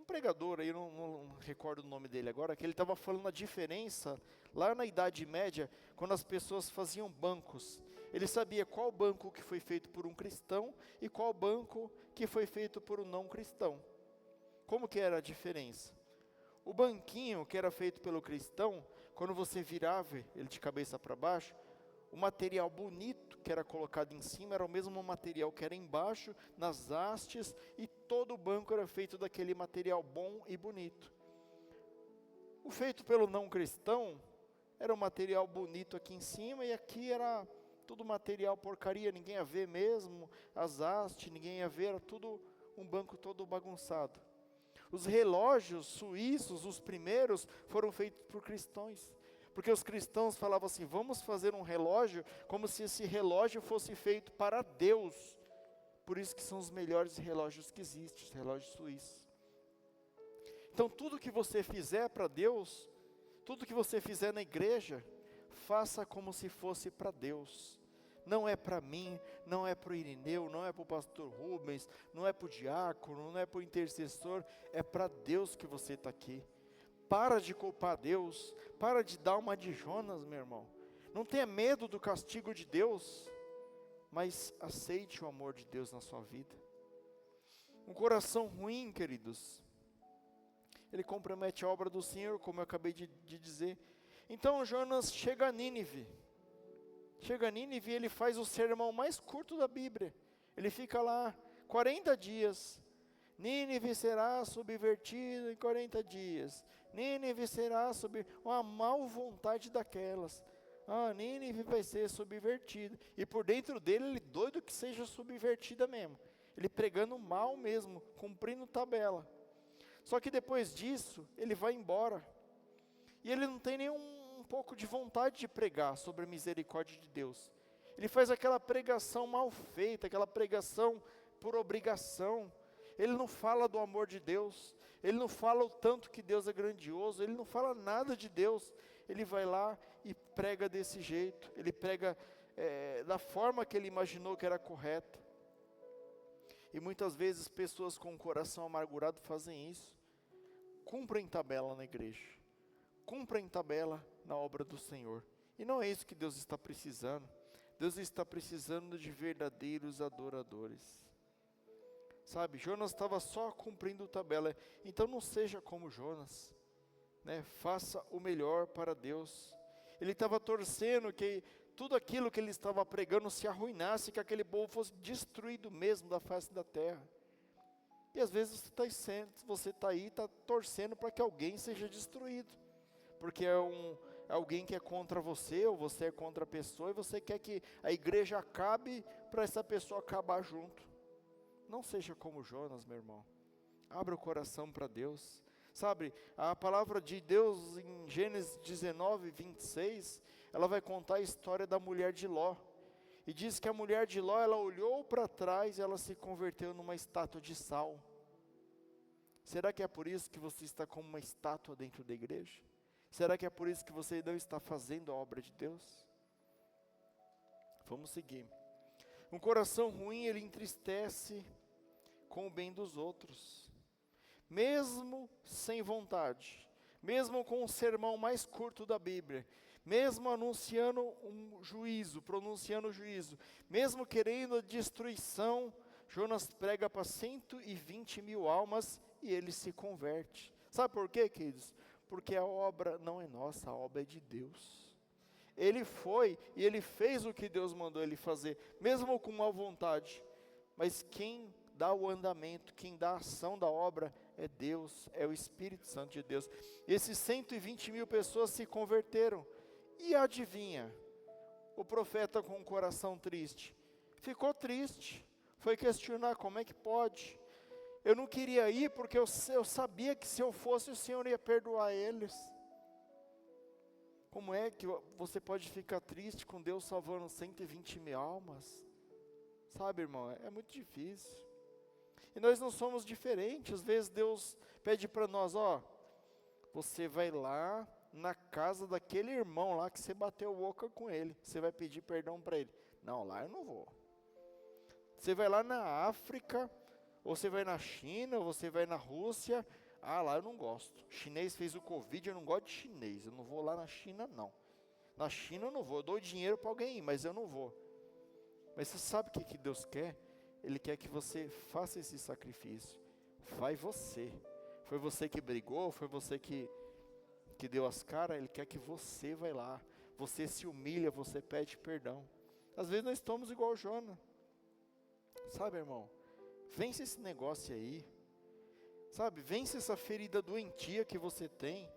pregador aí, não recordo o nome dele agora, que ele estava falando a diferença, lá na Idade Média, quando as pessoas faziam bancos. Ele sabia qual banco que foi feito por um cristão e qual banco que foi feito por um não cristão. Como que era a diferença? O banquinho que era feito pelo cristão, quando você virava ele de cabeça para baixo, o material bonito que era colocado em cima era o mesmo material que era embaixo, nas hastes, e todo o banco era feito daquele material bom e bonito. O feito pelo não cristão era um material bonito aqui em cima, e aqui era tudo material porcaria, ninguém ia ver mesmo, as hastes, ninguém ia ver, era tudo um banco todo bagunçado. Os relógios suíços, os primeiros, foram feitos por cristãos. Porque os cristãos falavam assim, vamos fazer um relógio como se esse relógio fosse feito para Deus. Por isso que são os melhores relógios que existem, os relógios suíços. Então tudo que você fizer para Deus, tudo que você fizer na igreja, faça como se fosse para Deus. Não é para mim, não é para o Irineu, não é para o pastor Rubens, não é para o diácono, não é para o intercessor, é para Deus que você está aqui. Para de culpar Deus, para de dar uma de Jonas, meu irmão. Não tenha medo do castigo de Deus, mas aceite o amor de Deus na sua vida. Um coração ruim, queridos, ele compromete a obra do Senhor, como eu acabei de dizer. Então Jonas chega a Nínive. Chega a Nínive e ele faz o sermão mais curto da Bíblia. Ele fica lá 40 dias. Nínive será subvertido em 40 dias. Nínive será uma mal vontade daquelas. Nínive vai ser subvertida. E por dentro dele, ele doido que seja subvertida mesmo. Ele pregando mal mesmo, cumprindo tabela. Só que depois disso, ele vai embora. E ele não tem nem um pouco de vontade de pregar sobre a misericórdia de Deus. Ele faz aquela pregação mal feita, aquela pregação por obrigação. Ele não fala do amor de Deus, ele não fala o tanto que Deus é grandioso, ele não fala nada de Deus. Ele vai lá e prega desse jeito, ele prega da forma que ele imaginou que era correta. E muitas vezes pessoas com o coração amargurado fazem isso. Cumprem tabela na igreja, cumprem tabela na obra do Senhor. E não é isso que Deus está precisando. Deus está precisando de verdadeiros adoradores. Sabe, Jonas estava só cumprindo tabela. Então não seja como Jonas, né? Faça o melhor para Deus. Ele estava torcendo que tudo aquilo que ele estava pregando se arruinasse, que aquele povo fosse destruído mesmo da face da terra. E às vezes você está aí, está torcendo para que alguém seja destruído, porque é alguém que é contra você, ou você é contra a pessoa, e você quer que a igreja acabe para essa pessoa acabar junto. Não seja como Jonas, meu irmão. Abra o coração para Deus. Sabe, a palavra de Deus em Gênesis 19, 26, ela vai contar a história da mulher de Ló. E diz que a mulher de Ló, ela olhou para trás e ela se converteu numa estátua de sal. Será que é por isso que você está como uma estátua dentro da igreja? Será que é por isso que você não está fazendo a obra de Deus? Vamos seguir. Um coração ruim, ele entristece com o bem dos outros. Mesmo sem vontade, mesmo com o sermão mais curto da Bíblia, mesmo anunciando um juízo, pronunciando o juízo, mesmo querendo a destruição, Jonas prega para 120 mil almas e ele se converte. Sabe por quê, queridos? Porque a obra não é nossa, a obra é de Deus. Ele foi e ele fez o que Deus mandou ele fazer, mesmo com má vontade. Mas quem dá o andamento, quem dá a ação da obra é Deus, é o Espírito Santo de Deus. E esses 120 mil pessoas se converteram. E adivinha, o profeta com o coração triste, ficou triste, foi questionar como é que pode. Eu não queria ir porque eu sabia que se eu fosse o Senhor ia perdoar eles. Como é que você pode ficar triste com Deus salvando 120 mil almas? Sabe, irmão, é muito difícil. E nós não somos diferentes. Às vezes Deus pede para nós, você vai lá na casa daquele irmão lá que você bateu boca com ele, você vai pedir perdão para ele. Não, lá eu não vou. Você vai lá na África, ou você vai na China, ou você vai na Rússia, lá eu não gosto. Chinês fez o Covid, eu não gosto de chinês, eu não vou lá na China não. Na China eu não vou, eu dou dinheiro para alguém ir, mas eu não vou. Mas você sabe o que Deus quer? Ele quer que você faça esse sacrifício. Vai você. Foi você que brigou, foi você que deu as caras, ele quer que você vai lá. Você se humilha, você pede perdão. Às vezes nós estamos igual Jonas. Sabe, irmão? Vence esse negócio aí. Sabe, vence essa ferida doentia que você tem.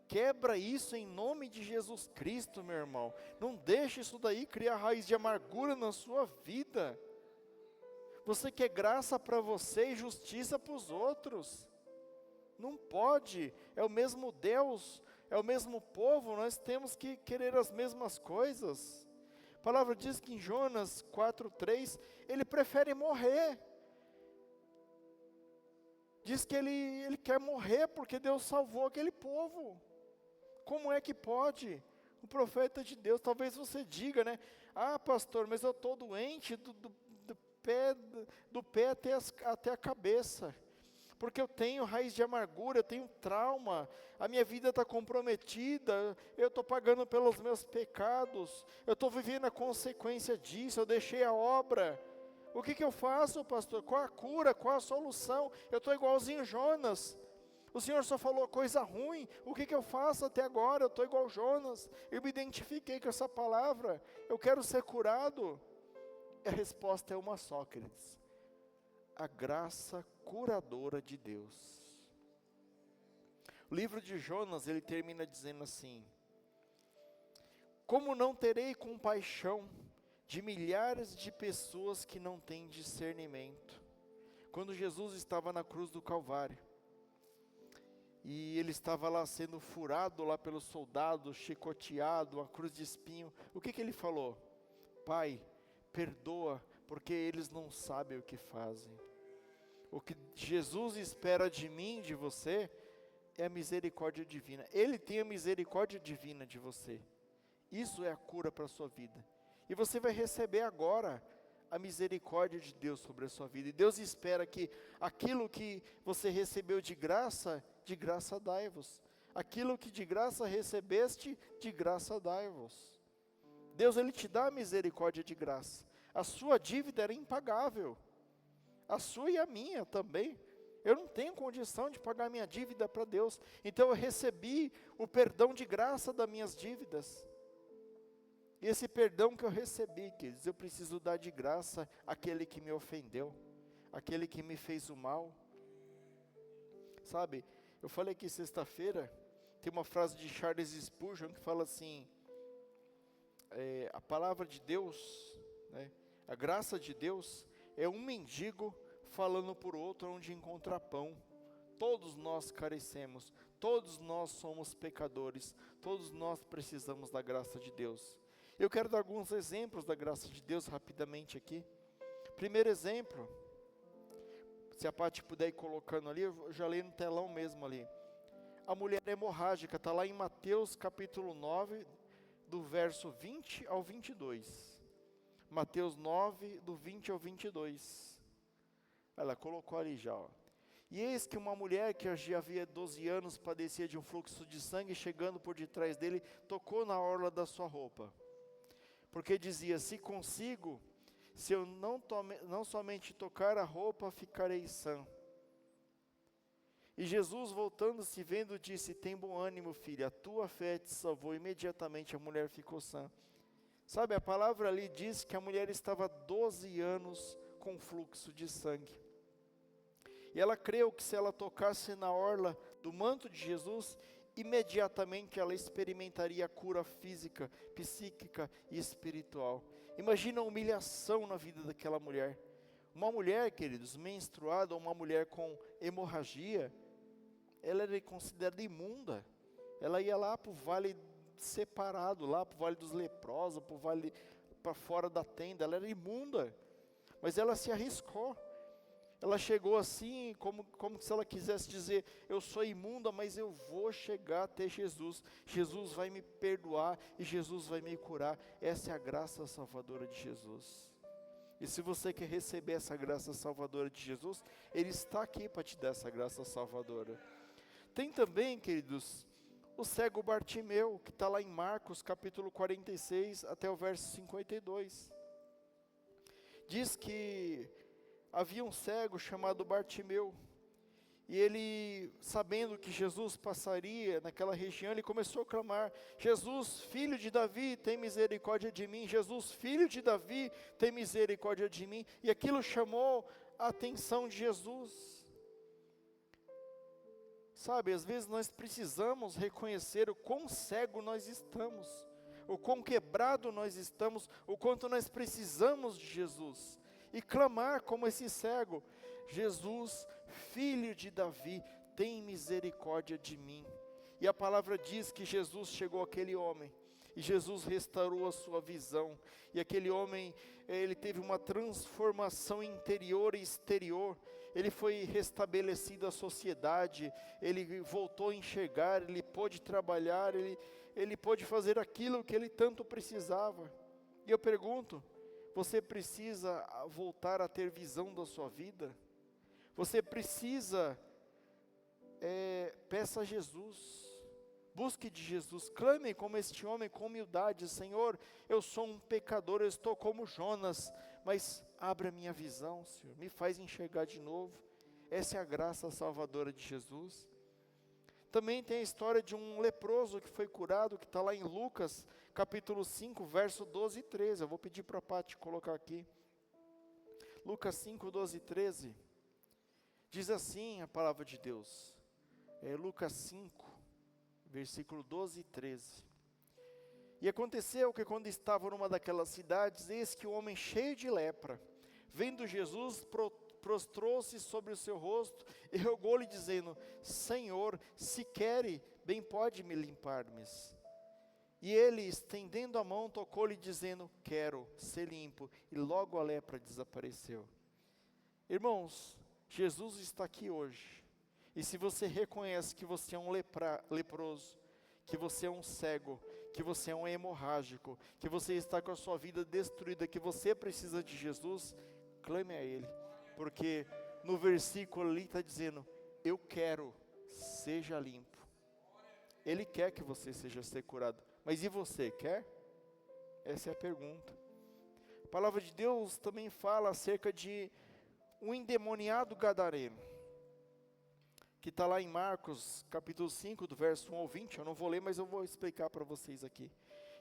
Quebra isso em nome de Jesus Cristo, meu irmão. Não deixe isso daí criar raiz de amargura na sua vida. Você quer graça para você e justiça para os outros. Não pode, é o mesmo Deus, é o mesmo povo, nós temos que querer as mesmas coisas. A palavra diz que em Jonas 4:3, ele prefere morrer. Diz que ele quer morrer porque Deus salvou aquele povo. Como é que pode? O profeta de Deus, talvez você diga, né? Pastor, mas eu estou doente do pé até a cabeça. Porque eu tenho raiz de amargura, eu tenho trauma, a minha vida está comprometida, eu estou pagando pelos meus pecados, eu estou vivendo a consequência disso, eu deixei a obra. O que eu faço, pastor? Qual a cura? Qual a solução? Eu estou igualzinho Jonas. O Senhor só falou coisa ruim, o que eu faço até agora? Eu estou igual Jonas, eu me identifiquei com essa palavra, eu quero ser curado. A resposta é uma só, queridos. A graça curadora de Deus. O livro de Jonas, ele termina dizendo assim: como não terei compaixão de milhares de pessoas que não têm discernimento? Quando Jesus estava na cruz do Calvário, e ele estava lá sendo furado lá pelos soldados, chicoteado, a cruz de espinho, o que ele falou? Pai, perdoa, porque eles não sabem o que fazem. O que Jesus espera de mim, de você, é a misericórdia divina. Ele tem a misericórdia divina de você. Isso é a cura para a sua vida. E você vai receber agora a misericórdia de Deus sobre a sua vida. E Deus espera que aquilo que você recebeu de graça dai-vos. Aquilo que de graça recebeste, de graça dai-vos. Deus, Ele te dá a misericórdia de graça. A sua dívida era impagável. A sua e a minha também. Eu não tenho condição de pagar minha dívida para Deus. Então eu recebi o perdão de graça das minhas dívidas. E esse perdão que eu recebi, queridos, eu preciso dar de graça àquele que me ofendeu, àquele que me fez o mal. Sabe, eu falei aqui sexta-feira, tem uma frase de Charles Spurgeon que fala assim, a palavra de Deus, né, a graça de Deus é um mendigo falando por outro onde encontrar pão. Todos nós carecemos, todos nós somos pecadores, todos nós precisamos da graça de Deus. Eu quero dar alguns exemplos da graça de Deus rapidamente aqui. Primeiro exemplo, se a Paty puder ir colocando ali, eu já leio no telão mesmo ali. A mulher hemorrágica, está lá em Mateus capítulo 9, do verso 20 ao 22. Mateus 9, do 20 ao 22. Ela colocou ali já, ó. E eis que uma mulher que já havia 12 anos padecia de um fluxo de sangue, chegando por detrás dele, tocou na orla da sua roupa. Porque dizia, se consigo, se eu não somente tocar a roupa, ficarei sã. E Jesus, voltando-se, vendo, disse, tem bom ânimo, filha, a tua fé te salvou. Imediatamente a mulher ficou sã. Sabe, a palavra ali diz que a mulher estava 12 anos com fluxo de sangue. E ela creu que se ela tocasse na orla do manto de Jesus, imediatamente ela experimentaria a cura física, psíquica e espiritual. Imagina a humilhação na vida daquela mulher. Uma mulher, queridos, menstruada, uma mulher com hemorragia, ela era considerada imunda. Ela ia lá para o vale separado, lá para o vale dos leprosos, para o vale para fora da tenda. Ela era imunda, mas ela se arriscou. Ela chegou assim, como se ela quisesse dizer, eu sou imunda, mas eu vou chegar até Jesus. Jesus vai me perdoar e Jesus vai me curar. Essa é a graça salvadora de Jesus. E se você quer receber essa graça salvadora de Jesus, Ele está aqui para te dar essa graça salvadora. Tem também, queridos, o cego Bartimeu, que está lá em Marcos capítulo 46 até o verso 52. Diz que havia um cego chamado Bartimeu, e ele, sabendo que Jesus passaria naquela região, ele começou a clamar, Jesus, filho de Davi, tem misericórdia de mim, Jesus, filho de Davi, tem misericórdia de mim, e aquilo chamou a atenção de Jesus. Sabe, às vezes nós precisamos reconhecer o quão cego nós estamos, o quão quebrado nós estamos, o quanto nós precisamos de Jesus, e clamar como esse cego, Jesus, filho de Davi, tem misericórdia de mim. E a palavra diz que Jesus chegou àquele homem, e Jesus restaurou a sua visão, e aquele homem, ele teve uma transformação interior e exterior, ele foi restabelecido à sociedade, ele voltou a enxergar, ele pôde trabalhar, ele pôde fazer aquilo que ele tanto precisava. E eu pergunto, você precisa voltar a ter visão da sua vida? Você precisa, peça a Jesus, busque de Jesus, clame como este homem com humildade, Senhor, eu sou um pecador, eu estou como Jonas, mas abre a minha visão, Senhor, me faz enxergar de novo. Essa é a graça salvadora de Jesus. Também tem a história de um leproso que foi curado, que está lá em Lucas, capítulo 5, verso 12 e 13. Eu vou pedir para a Paty colocar aqui. Lucas 5, 12 e 13. Diz assim a palavra de Deus. Lucas 5, versículo 12 e 13. E aconteceu que quando estavam numa daquelas cidades, eis que um homem cheio de lepra, vendo Jesus, prostrou-se sobre o seu rosto e rogou-lhe dizendo, Senhor, se quere, bem pode me limpar-me. E ele, estendendo a mão, tocou-lhe, dizendo: quero ser limpo. E logo a lepra desapareceu. Irmãos, Jesus está aqui hoje. E se você reconhece que você é um leproso, que você é um cego, que você é um hemorrágico, que você está com a sua vida destruída, que você precisa de Jesus, clame a Ele. Porque no versículo ali está dizendo: eu quero, seja limpo. Ele quer que você seja curado. Mas e você, quer? Essa é a pergunta. A palavra de Deus também fala acerca de um endemoniado gadareno, que está lá em Marcos, capítulo 5, do verso 1 ao 20, eu não vou ler, mas eu vou explicar para vocês aqui.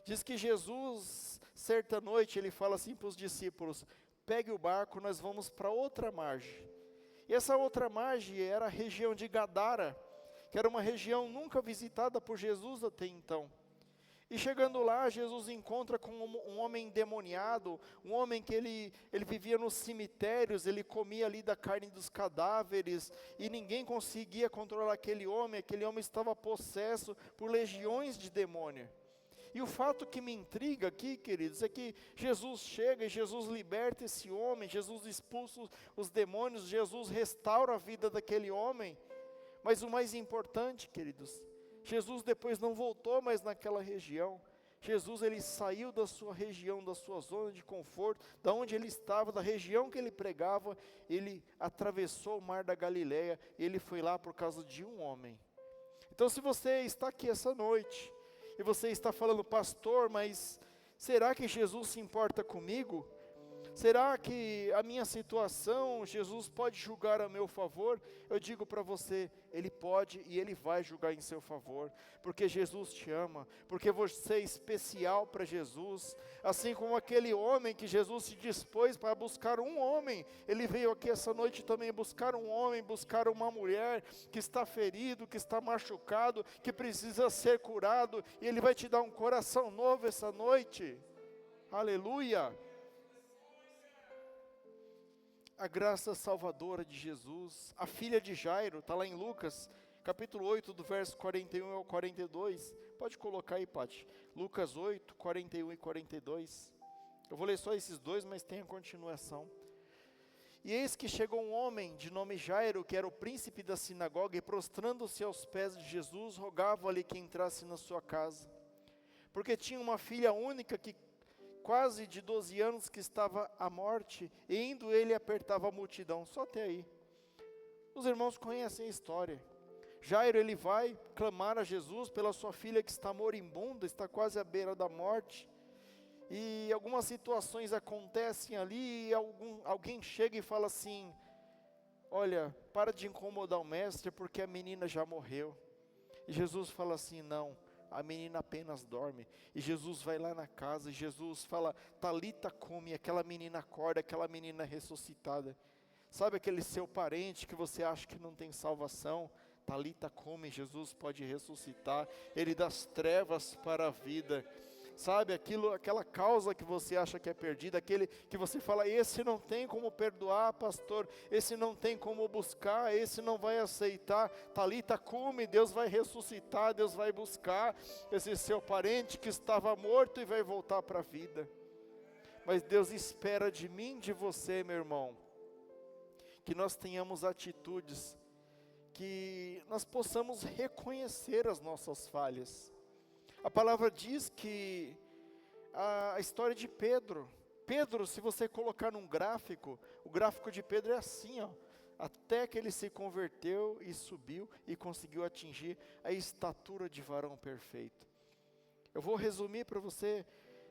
Diz que Jesus, certa noite, ele fala assim para os discípulos: pegue o barco, nós vamos para outra margem. E essa outra margem era a região de Gadara, que era uma região nunca visitada por Jesus até então. E chegando lá, Jesus encontra com um homem endemoniado, um homem que ele vivia nos cemitérios, ele comia ali da carne dos cadáveres, e ninguém conseguia controlar aquele homem estava possesso por legiões de demônio. E o fato que me intriga aqui, queridos, é que Jesus chega e Jesus liberta esse homem, Jesus expulsa os demônios, Jesus restaura a vida daquele homem. Mas o mais importante, queridos, Jesus depois não voltou mais naquela região. Jesus, ele saiu da sua região, da sua zona de conforto, da onde ele estava, da região que ele pregava, ele atravessou o mar da Galileia, e ele foi lá por causa de um homem. Então, se você está aqui essa noite, e você está falando: pastor, mas será que Jesus se importa comigo? Será que a minha situação, Jesus pode julgar a meu favor? Eu digo para você, Ele pode e Ele vai julgar em seu favor, porque Jesus te ama, porque você é especial para Jesus, assim como aquele homem que Jesus se dispôs para buscar um homem, Ele veio aqui essa noite também buscar um homem, buscar uma mulher que está ferido, que está machucado, que precisa ser curado, e Ele vai te dar um coração novo essa noite. Aleluia! A graça salvadora de Jesus, a filha de Jairo, está lá em Lucas, capítulo 8, do verso 41 ao 42, pode colocar aí, Pati, Lucas 8, 41 e 42, eu vou ler só esses dois, mas tem a continuação. E eis que chegou um homem de nome Jairo, que era o príncipe da sinagoga, e prostrando-se aos pés de Jesus, rogava-lhe que entrasse na sua casa, porque tinha uma filha única que quase de 12 anos que estava à morte, e indo ele apertava a multidão. Só até aí. Os irmãos conhecem a história. Jairo, ele vai clamar a Jesus pela sua filha que está moribunda, está quase à beira da morte, e algumas situações acontecem ali, e alguém chega e fala assim: olha, para de incomodar o mestre, porque a menina já morreu. E Jesus fala assim: não, a menina apenas dorme. E Jesus vai lá na casa, e Jesus fala: Talita cumi, aquela menina acorda, aquela menina é ressuscitada. Sabe aquele seu parente que você acha que não tem salvação? Talita cumi, Jesus pode ressuscitar, Ele das trevas para a vida. Sabe, aquela causa que você acha que é perdida, aquele que você fala: esse não tem como perdoar, pastor, esse não tem como buscar, esse não vai aceitar. Talita cumi, Deus vai ressuscitar, Deus vai buscar esse seu parente que estava morto e vai voltar para a vida. Mas Deus espera de mim, de você, meu irmão, que nós tenhamos atitudes, que nós possamos reconhecer as nossas falhas. A palavra diz que a história de Pedro, se você colocar num gráfico, o gráfico de Pedro é assim, ó, até que ele se converteu e subiu e conseguiu atingir a estatura de varão perfeito. Eu vou resumir para você,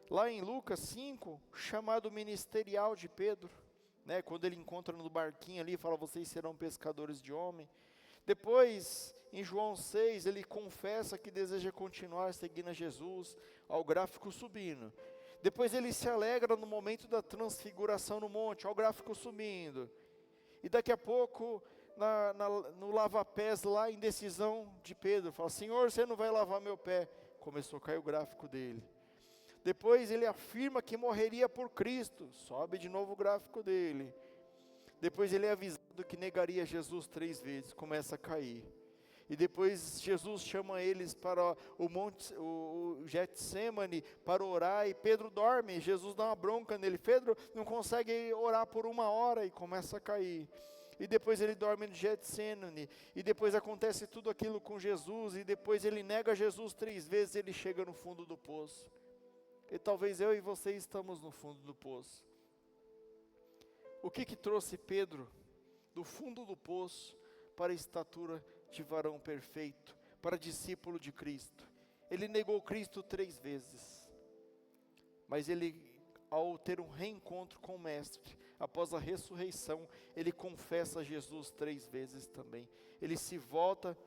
lá em Lucas 5, chamado ministerial de Pedro, né, quando ele encontra no barquinho ali, fala: vocês serão pescadores de homem. Depois, em João 6, ele confessa que deseja continuar seguindo a Jesus, ao gráfico subindo. Depois ele se alegra no momento da transfiguração no monte, ao gráfico subindo. E daqui a pouco, no lava-pés lá, em decisão de Pedro, fala: Senhor, você não vai lavar meu pé. Começou a cair o gráfico dele. Depois ele afirma que morreria por Cristo, sobe de novo o gráfico dele. Depois ele é avisado que negaria Jesus 3 vezes, começa a cair. E depois Jesus chama eles para o monte, o Getsemane, para orar, e Pedro dorme. Jesus dá uma bronca nele. Pedro não consegue orar por 1 hora e começa a cair. E depois ele dorme no Getsemane, e depois acontece tudo aquilo com Jesus, e depois ele nega Jesus 3 vezes, e ele chega no fundo do poço. E talvez eu e você estamos no fundo do poço. O que trouxe Pedro do fundo do poço para a estatura de varão perfeito, para discípulo de Cristo? Ele negou Cristo 3 vezes, mas ele, ao ter um reencontro com o Mestre, após a ressurreição, ele confessa Jesus 3 vezes também. Ele se volta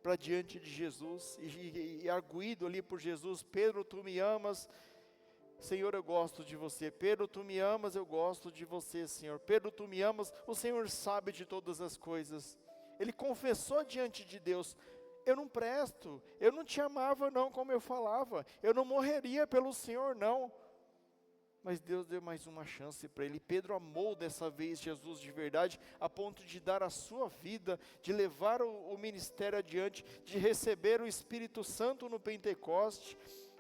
para diante de Jesus, e arguido ali por Jesus: Pedro, tu me amas? Senhor, eu gosto de você. Pedro, tu me amas? Eu gosto de você, Senhor. Pedro, tu me amas? O Senhor sabe de todas as coisas. Ele confessou diante de Deus: eu não presto, eu não te amava não como eu falava, eu não morreria pelo Senhor não. Mas Deus deu mais uma chance para ele. Pedro amou dessa vez Jesus de verdade, a ponto de dar a sua vida, de levar o ministério adiante, de receber o Espírito Santo no Pentecoste,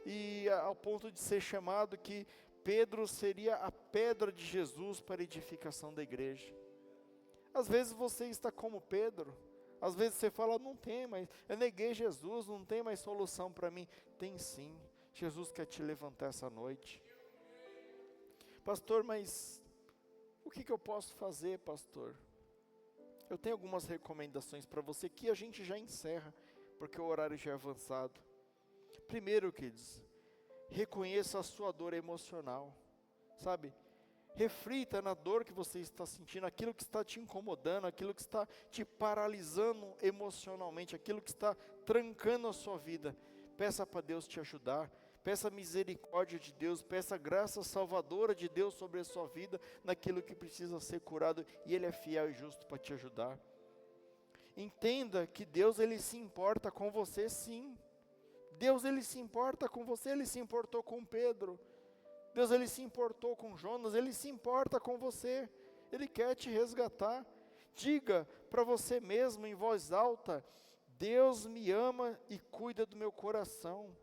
e ao ponto de ser chamado que Pedro seria a pedra de Jesus para a edificação da igreja. Às vezes você está como Pedro, às vezes você fala: não tem mais, eu neguei Jesus, não tem mais solução para mim. Tem sim, Jesus quer te levantar essa noite. Pastor, mas o que eu posso fazer, pastor? Eu tenho algumas recomendações para você que a gente já encerra, porque o horário já é avançado. Primeiro, queridos, reconheça a sua dor emocional, sabe? Reflita na dor que você está sentindo, aquilo que está te incomodando, aquilo que está te paralisando emocionalmente, aquilo que está trancando a sua vida. Peça para Deus te ajudar, peça misericórdia de Deus, peça graça salvadora de Deus sobre a sua vida, naquilo que precisa ser curado, e Ele é fiel e justo para te ajudar. Entenda que Deus, Ele se importa com você sim. Deus, Ele se importa com você. Ele se importou com Pedro. Deus, Ele se importou com Jonas. Ele se importa com você. Ele quer te resgatar. Diga para você mesmo em voz alta: Deus me ama e cuida do meu coração.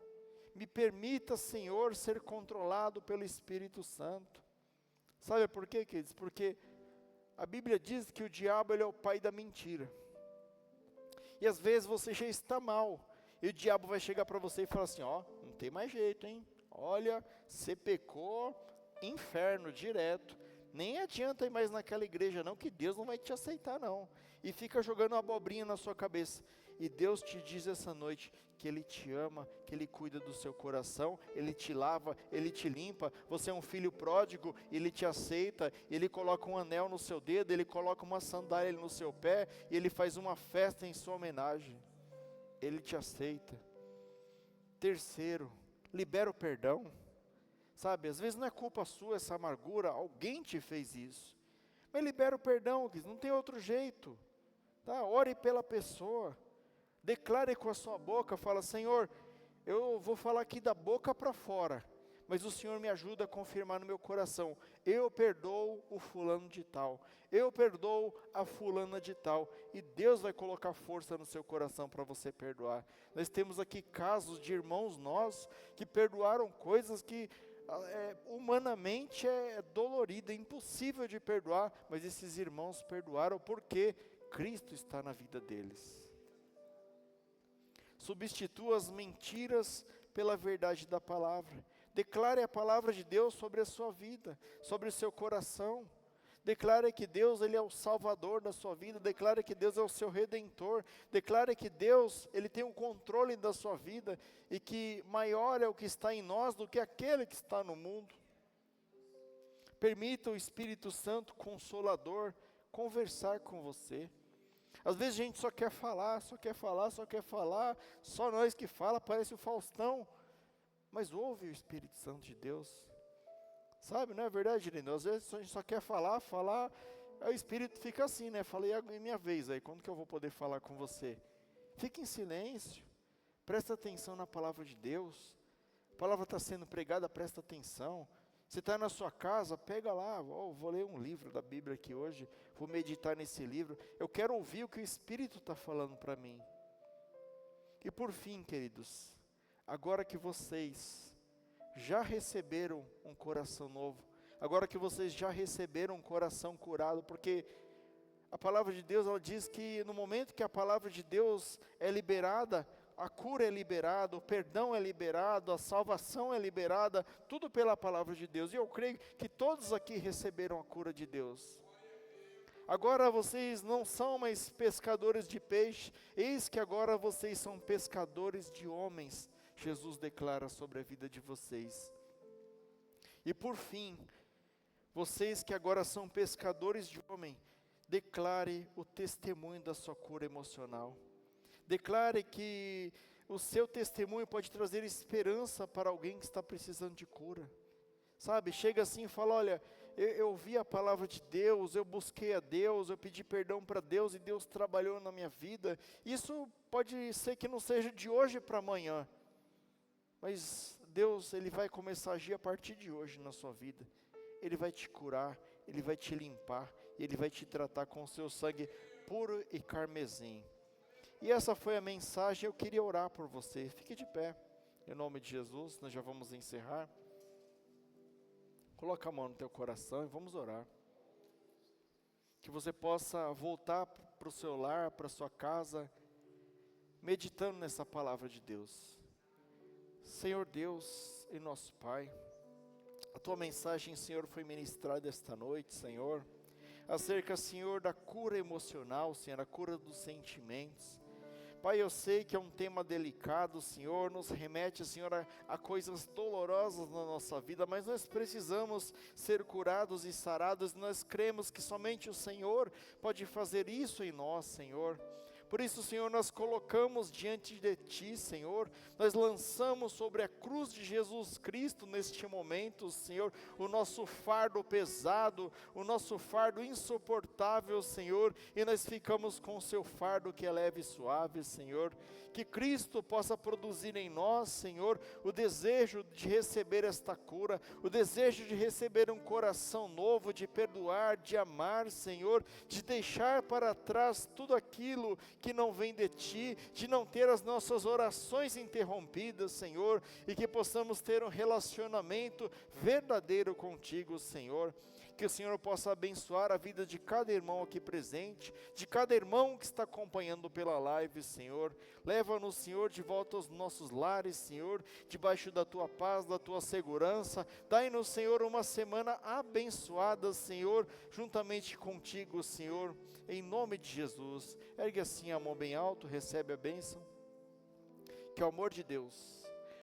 Me permita, Senhor, ser controlado pelo Espírito Santo. Sabe por quê, queridos? Porque a Bíblia diz que o diabo, ele é o pai da mentira. E às vezes você já está mal, e o diabo vai chegar para você e falar assim: ó, não tem mais jeito, hein? Olha, você pecou, inferno direto. Nem adianta ir mais naquela igreja não, que Deus não vai te aceitar não. E fica jogando uma abobrinha na sua cabeça. E Deus te diz essa noite que Ele te ama, que Ele cuida do seu coração, Ele te lava, Ele te limpa. Você é um filho pródigo, Ele te aceita, Ele coloca um anel no seu dedo, Ele coloca uma sandália no seu pé, e Ele faz uma festa em sua homenagem. Ele te aceita. Terceiro, libera o perdão. Sabe, às vezes não é culpa sua essa amargura, alguém te fez isso. Mas libera o perdão, não tem outro jeito. Tá? Ore pela pessoa. Declare com a sua boca, fala: Senhor, eu vou falar aqui da boca para fora, mas o Senhor me ajuda a confirmar no meu coração: eu perdoo o fulano de tal, eu perdoo a fulana de tal, e Deus vai colocar força no seu coração para você perdoar. Nós temos aqui casos de irmãos nossos que perdoaram coisas que humanamente é dolorido, é impossível de perdoar, mas esses irmãos perdoaram porque Cristo está na vida deles. Substitua as mentiras pela verdade da palavra. Declare a palavra de Deus sobre a sua vida, sobre o seu coração. Declare que Deus, Ele é o Salvador da sua vida. Declare que Deus é o seu Redentor. Declare que Deus, Ele tem o controle da sua vida, e que maior é o que está em nós do que aquele que está no mundo. Permita o Espírito Santo Consolador conversar com você. Às vezes a gente só quer falar, só nós que fala, parece o Faustão. Mas ouve o Espírito Santo de Deus. Sabe, não é verdade, Irene? Às vezes a gente só quer falar, aí o Espírito fica assim, né? Falei a minha vez aí, quando que eu vou poder falar com você? Fique em silêncio, presta atenção na palavra de Deus. A palavra está sendo pregada, presta atenção. Você está na sua casa, pega lá, vou ler um livro da Bíblia aqui hoje, vou meditar nesse livro. Eu quero ouvir o que o Espírito está falando para mim. E por fim, queridos, agora que vocês já receberam um coração novo, agora que vocês já receberam um coração curado, porque a palavra de Deus, ela diz que no momento que a palavra de Deus é liberada, a cura é liberada, o perdão é liberado, a salvação é liberada, tudo pela palavra de Deus. E eu creio que todos aqui receberam a cura de Deus. Agora vocês não são mais pescadores de peixe, eis que agora vocês são pescadores de homens, Jesus declara sobre a vida de vocês. E por fim, vocês que agora são pescadores de homem, declare o testemunho da sua cura emocional. Declare que o seu testemunho pode trazer esperança para alguém que está precisando de cura. Sabe, chega assim e fala, olha, eu ouvi a palavra de Deus, eu busquei a Deus, eu pedi perdão para Deus e Deus trabalhou na minha vida. Isso pode ser que não seja de hoje para amanhã, mas Deus, Ele vai começar a agir a partir de hoje na sua vida. Ele vai te curar, Ele vai te limpar, Ele vai te tratar com o seu sangue puro e carmesim. E essa foi a mensagem, eu queria orar por você. Fique de pé, em nome de Jesus, nós já vamos encerrar. Coloca a mão no teu coração e vamos orar. Que você possa voltar para o seu lar, para a sua casa, meditando nessa palavra de Deus. Senhor Deus e nosso Pai, a tua mensagem, Senhor, foi ministrada esta noite, Senhor, acerca, Senhor, da cura emocional, Senhor, a cura dos sentimentos. Pai, eu sei que é um tema delicado, Senhor, nos remete, Senhor, a coisas dolorosas na nossa vida, mas nós precisamos ser curados e sarados, nós cremos que somente o Senhor pode fazer isso em nós, Senhor. Por isso, Senhor, nós colocamos diante de Ti, Senhor, nós lançamos sobre a cruz de Jesus Cristo neste momento, Senhor, o nosso fardo pesado, o nosso fardo insuportável, Senhor, e nós ficamos com o Seu fardo que é leve e suave, Senhor. Que Cristo possa produzir em nós, Senhor, o desejo de receber esta cura, o desejo de receber um coração novo, de perdoar, de amar, Senhor, de deixar para trás tudo aquilo que não vem de Ti, de não ter as nossas orações interrompidas, Senhor, e que possamos ter um relacionamento verdadeiro contigo, Senhor. Que o Senhor possa abençoar a vida de cada irmão aqui presente, de cada irmão que está acompanhando pela live, Senhor. Leva-nos, Senhor, de volta aos nossos lares, Senhor, debaixo da Tua paz, da Tua segurança. Dai-nos, Senhor, uma semana abençoada, Senhor, juntamente contigo, Senhor, em nome de Jesus. Ergue assim a mão bem alto, recebe a bênção. Que o amor de Deus,